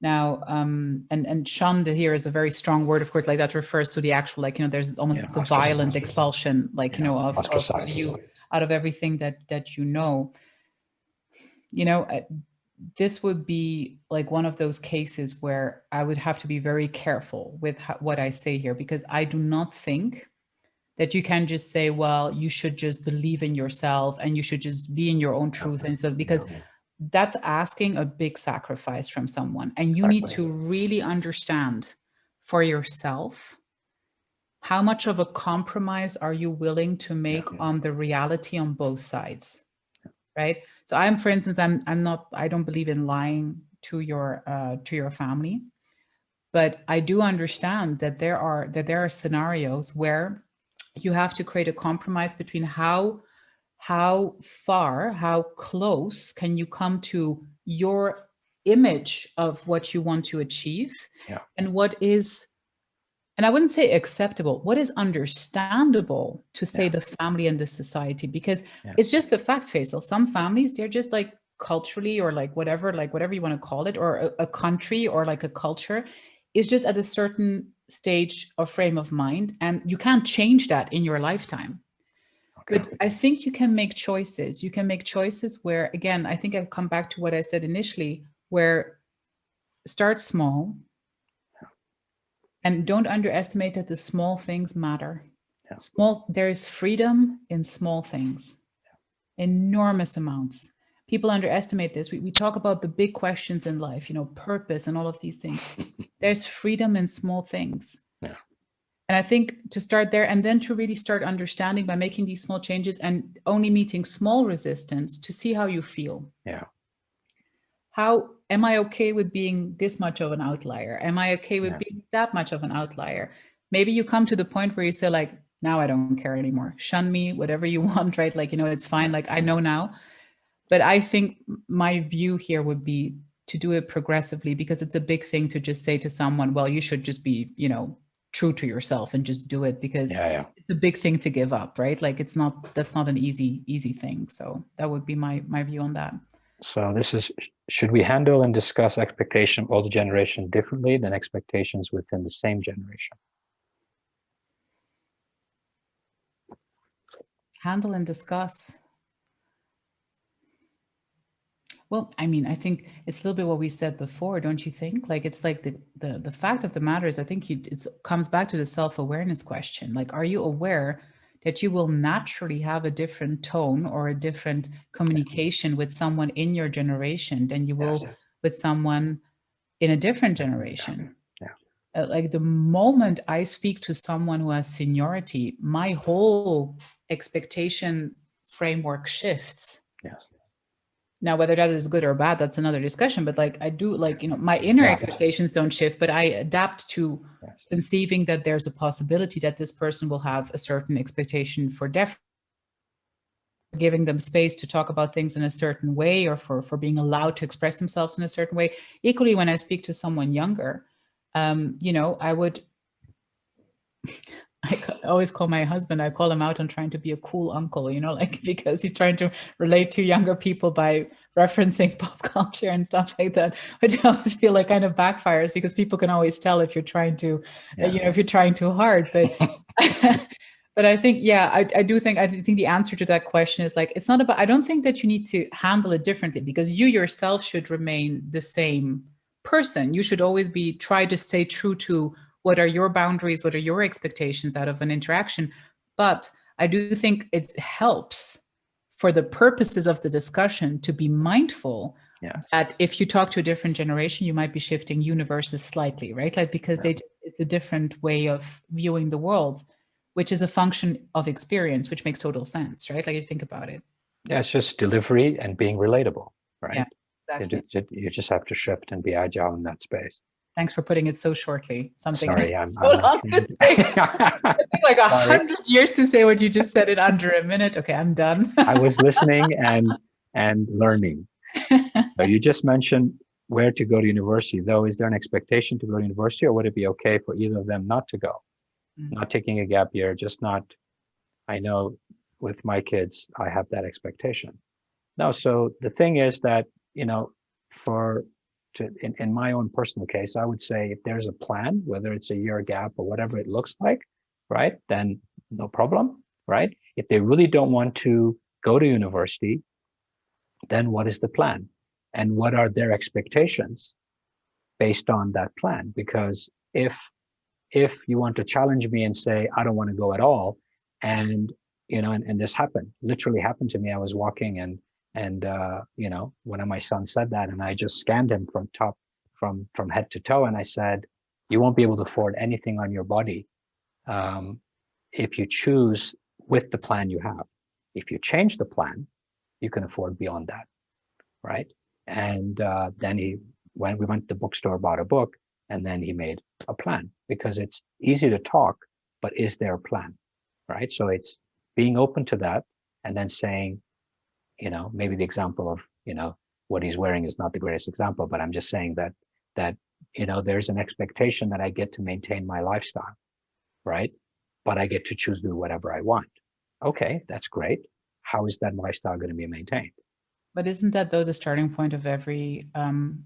Now, and shunned here is a very strong word, of course, like that refers to the actual, like, there's almost a violent expulsion, like, of you out of everything that you know. This would be like one of those cases where I would have to be very careful with what I say here, because I do not think that you can just say, well, you should just believe in yourself and you should just be in your own truth. And so, because that's asking a big sacrifice from someone, and you need to really understand for yourself how much of a compromise are you willing to make on the reality on both sides, right? So I'm, for instance, I don't believe in lying to your family, but I do understand that there are scenarios where you have to create a compromise between how far, how close can you come to your image of what you want to achieve, and what is, and I wouldn't say acceptable, what is understandable to say the family and the society, because it's just a fact, Faisal. Some families, they're just like culturally or like whatever you want to call it, or a country or like a culture is just at a certain stage or frame of mind, and you can't change that in your lifetime. But I think you can make choices. You can make choices where, again, I think I've come back to what I said initially, where start small and don't underestimate that the small things matter. There is freedom in small things, enormous amounts. People underestimate this. We talk about the big questions in life, purpose and all of these things. There's freedom in small things. And I think to start there and then to really start understanding by making these small changes and only meeting small resistance to see how you feel. How am I okay with being this much of an outlier? Am I okay with being that much of an outlier? Maybe you come to the point where you say like, now I don't care anymore. Shun me, whatever you want, right? Like, it's fine. Like, I know now. But I think my view here would be to do it progressively, because it's a big thing to just say to someone, well, you should just be, true to yourself and just do it, because it's a big thing to give up, right? Like that's not an easy thing. So that would be my view on that. So this is, should we handle and discuss expectation of older generation differently than expectations within the same generation? Handle and discuss. Well, I mean, I think it's a little bit what we said before, don't you think? Like, it's like the fact of the matter is, I think it comes back to the self-awareness question. Like, are you aware that you will naturally have a different tone or a different communication with someone in your generation than you will with someone in a different generation? Like the moment I speak to someone who has seniority, my whole expectation framework shifts. Yes. Now, whether that is good or bad, that's another discussion. But like I do, like, you know, my inner expectations don't shift, but I adapt to conceiving that there's a possibility that this person will have a certain expectation for deference, giving them space to talk about things in a certain way, or for being allowed to express themselves in a certain way. Equally, when I speak to someone younger, you know, I always call my husband, I call him out on trying to be a cool uncle, you know, like, because he's trying to relate to younger people by referencing pop culture and stuff like that, which I always feel like kind of backfires, because people can always tell if you're trying to, you know, if you're trying too hard. But but I think, yeah, I think the answer to that question is like, it's not about, I don't think that you need to handle it differently, because you yourself should remain the same person. You should always try to stay true to what are your boundaries, what are your expectations out of an interaction. But I do think it helps for the purposes of the discussion to be mindful that if you talk to a different generation, you might be shifting universes slightly, right? Like, because it's a different way of viewing the world, which is a function of experience, which makes total sense, right? Like, if you think about it. Yeah, it's just delivery and being relatable, right? Yeah, exactly. You just have to shift and be agile in that space. Thanks for putting it so shortly. Something Sorry, I'm so long to say. It took like 100 years to say what you just said in under a minute. Okay, I'm done. I was listening and learning. So you just mentioned where to go to university, though. Is there an expectation to go to university, or would it be okay for either of them not to go? Not taking a gap year, just not. I know with my kids, I have that expectation. No, so the thing is that, you know, in my own personal case, I would say if there's a plan, whether it's a year gap or whatever it looks like, right, then no problem, right? If they really don't want to go to university, then what is the plan? And what are their expectations based on that plan? Because if you want to challenge me and say, I don't want to go at all, and, you know, and this literally happened to me. I was walking and you know, one of my sons said that, and I just scanned him from head to toe, and I said, you won't be able to afford anything on your body if you choose with the plan you have. If you change the plan, you can afford beyond that, right? And then we went to the bookstore, bought a book, and then he made a plan, because it's easy to talk, but is there a plan, right? So it's being open to that, and then saying, you know, maybe the example of, you know, what he's wearing is not the greatest example, but I'm just saying that, you know, there's an expectation that I get to maintain my lifestyle, right? But I get to choose to do whatever I want. Okay, that's great. How is that lifestyle going to be maintained? But isn't that, though, the starting point of every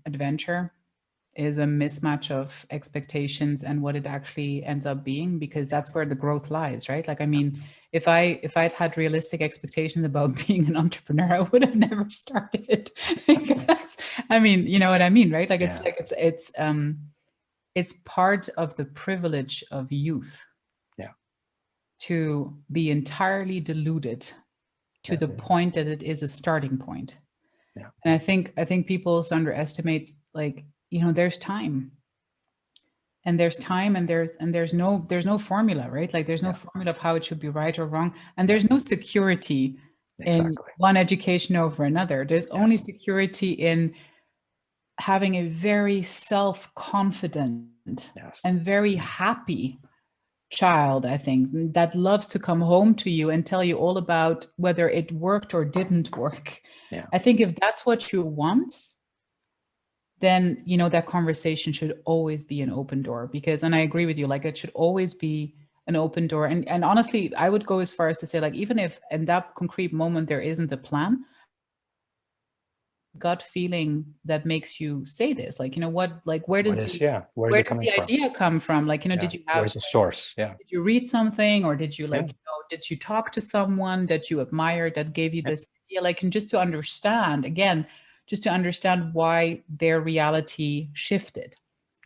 adventure? Is a mismatch of expectations and what it actually ends up being, because that's where the growth lies, right? Like, I mean, if I'd had realistic expectations about being an entrepreneur, I would have never started. Because, I mean, you know what I mean, right? Like, it's like it's part of the privilege of youth to be entirely deluded to the point that it is a starting point. And I think people also underestimate, like, you know, there's time and there's no formula, right? Like, there's no formula of how it should be right or wrong. And there's no security in one education over another. There's only security in having a very self-confident and very happy child, I think, that loves to come home to you and tell you all about whether it worked or didn't work. I think if that's what you want, then, you know, that conversation should always be an open door, because, and I agree with you, like, it should always be an open door. And honestly, I would go as far as to say, like, even if in that concrete moment there isn't a plan, gut feeling that makes you say this? Like, you know, what, like, where does where's it coming from? idea come from? Like, you know, did you have, where's the source? Yeah. did you read something, or did you, like, you know, did you talk to someone that you admired that gave you this idea? Like, and just to understand, again, just to understand why their reality shifted,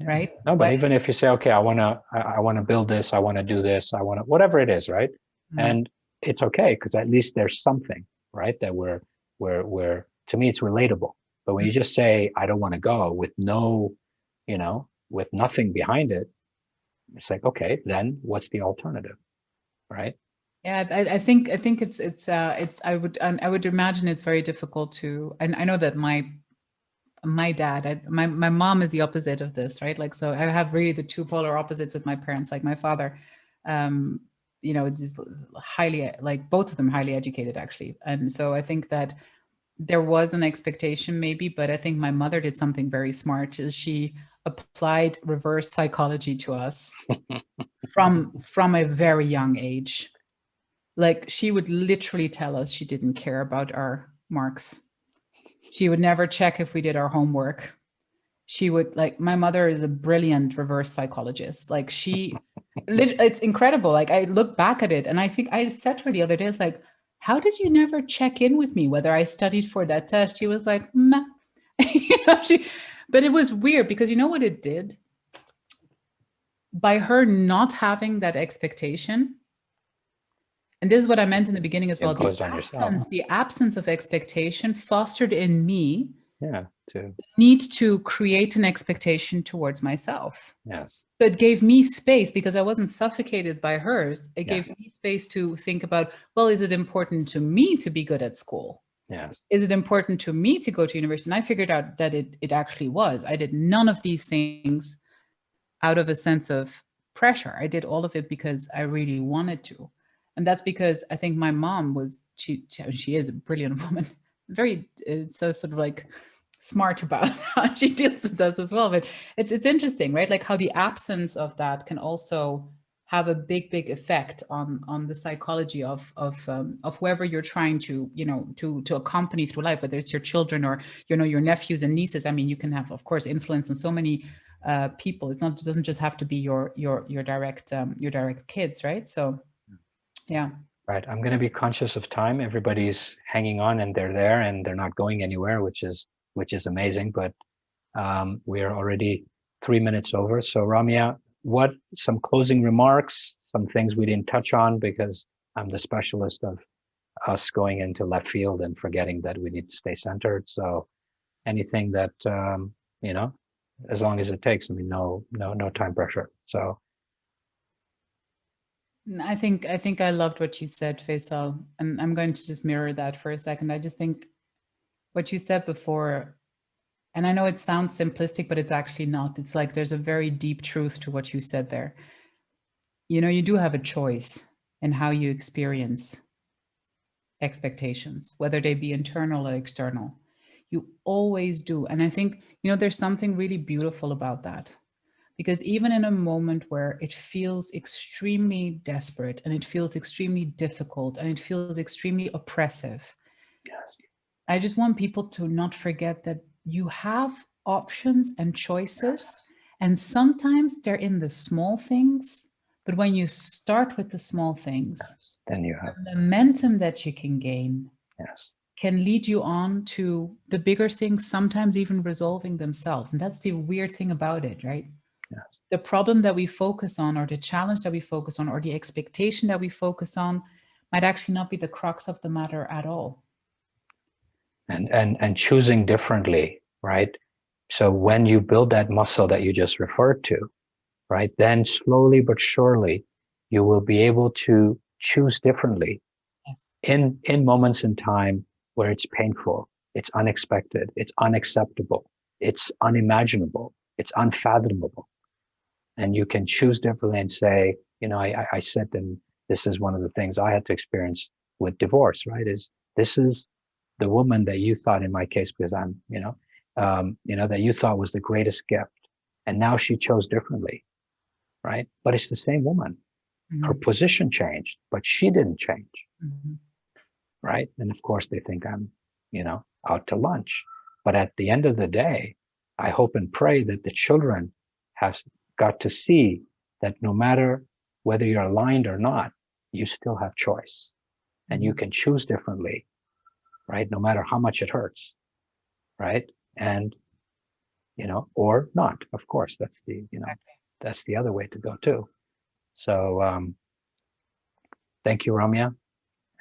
right? No, but even if you say, okay, I want to build this, I want to do this, I want to, whatever it is, right? And it's okay, because at least there's something, right? That we're, to me, it's relatable. But when you just say, I don't want to go, with no, you know, with nothing behind it, it's like, okay, then what's the alternative, right? Yeah, I think it's I would imagine it's very difficult to, and I know that my dad, my mom is the opposite of this, right? Like, so I have really the two polar opposites with my parents. Like, my father, you know, is highly, like, both of them highly educated, actually. And so I think that there was an expectation maybe, but I think my mother did something very smart. She applied reverse psychology to us from a very young age. Like, she would literally tell us she didn't care about our marks. She would never check if we did our homework. She would, like, my mother is a brilliant reverse psychologist. Like, it's incredible. Like, I look back at it, and I think I said to her the other day, it's like, how did you never check in with me whether I studied for that test? She was like, meh. You know, but it was weird, because you know what it did? By her not having that expectation, and this is what I meant in the beginning as well, the absence of expectation fostered in me to need to create an expectation towards myself. Yes. So it gave me space, because I wasn't suffocated by hers. It gave me space to think about, well, is it important to me to be good at school? Yes. Is it important to me to go to university? And I figured out that it actually was. I did none of these things out of a sense of pressure. I did all of it because I really wanted to. And that's because I think my mom was, she is a brilliant woman, very, so sort of like smart about how she deals with us as well. But it's interesting, right? Like, how the absence of that can also have a big effect on the psychology of whoever you're trying to, you know, to accompany through life, whether it's your children or, you know, your nephews and nieces. I mean, you can have, of course, influence on so many people. It doesn't just have to be your direct kids, right? So yeah. Right. I'm going to be conscious of time. Everybody's hanging on, and they're there, and they're not going anywhere, which is amazing. But we are already 3 minutes over. So Ramia, some closing remarks, some things we didn't touch on, because I'm the specialist of us going into left field and forgetting that we need to stay centered. So anything that, you know, as long as it takes, I mean, no time pressure. So I think I loved what you said, Faisal, and I'm going to just mirror that for a second. I just think what you said before, and I know it sounds simplistic, but it's actually not. It's like there's a very deep truth to what you said there. You know, you do have a choice in how you experience expectations, whether they be internal or external. You always do. And I think, you know, there's something really beautiful about that. Because even in a moment where it feels extremely desperate, and it feels extremely difficult, and it feels extremely oppressive, I just want people to not forget that you have options and choices. And sometimes they're in the small things. But when you start with the small things, then you have the momentum that you can gain can lead you on to the bigger things, sometimes even resolving themselves. And that's the weird thing about it, right? The problem that we focus on, or the challenge that we focus on, or the expectation that we focus on might actually not be the crux of the matter at all. And choosing differently, right? So when you build that muscle that you just referred to, right, then slowly but surely you will be able to choose differently in moments in time where it's painful, it's unexpected, it's unacceptable, it's unimaginable, it's unfathomable. And you can choose differently and say, you know, I said, and this is one of the things I had to experience with divorce, right? This is the woman that you thought, in my case, because I'm, that you thought was the greatest gift. And now she chose differently, right? But it's the same woman. Mm-hmm. Her position changed, but she didn't change, mm-hmm. right? And of course they think I'm, out to lunch. But at the end of the day, I hope and pray that the children have got to see that no matter whether you're aligned or not, you still have choice, and you can choose differently, right? No matter how much it hurts, right? And, or not, of course, that's that's the other way to go too. So, thank you, Ramia.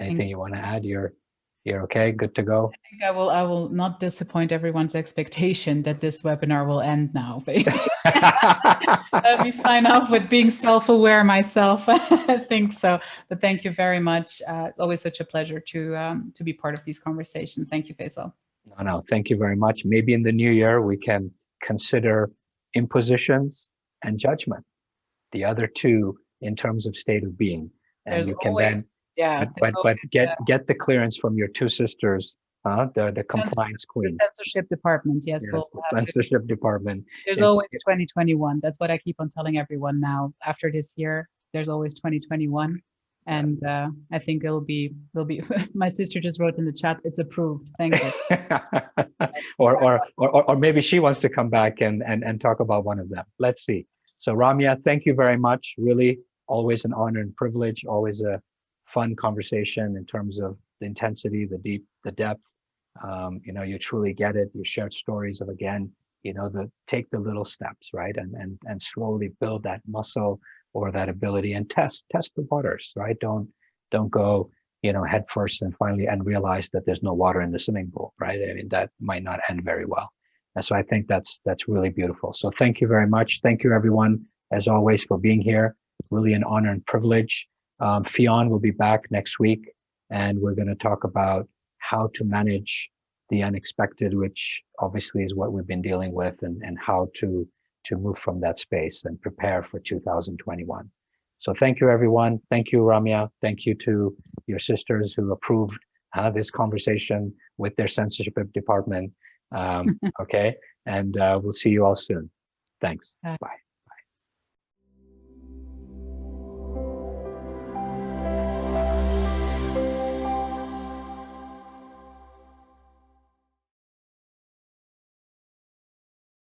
Anything you want to add? You're okay, good to go. I think I will not disappoint everyone's expectation that this webinar will end now. Basically. Let me sign off with being self-aware myself. I think so. But thank you very much. It's always such a pleasure to be part of these conversations. Thank you, Feisal. No, thank you very much. Maybe in the new year we can consider impositions and judgment, the other two in terms of state of being, and There's you can always, then. Yeah, but get the clearance from your two sisters, the compliance queen. The censorship department, yes. Yes, the censorship department. There's always 2021. That's what I keep on telling everyone now. After this year, there's always 2021. And I think there'll be my sister just wrote in the chat, it's approved. Thank you. or maybe she wants to come back and talk about one of them. Let's see. So Ramia, thank you very much. Really, always an honor and privilege, always a fun conversation in terms of the intensity, the depth. You truly get it. You shared stories of, again, take the little steps, right? And slowly build that muscle or that ability, and test the waters, right? Don't go, head first and finally and realize that there's no water in the swimming pool, right? I mean, that might not end very well. And so I think that's really beautiful. So thank you very much. Thank you everyone, as always, for being here. Really an honor and privilege. Fionn will be back next week, and we're going to talk about how to manage the unexpected, which obviously is what we've been dealing with, and how to move from that space and prepare for 2021. So thank you, everyone. Thank you, Ramia. Thank you to your sisters who approved this conversation with their censorship department. Okay, and we'll see you all soon. Thanks. Bye.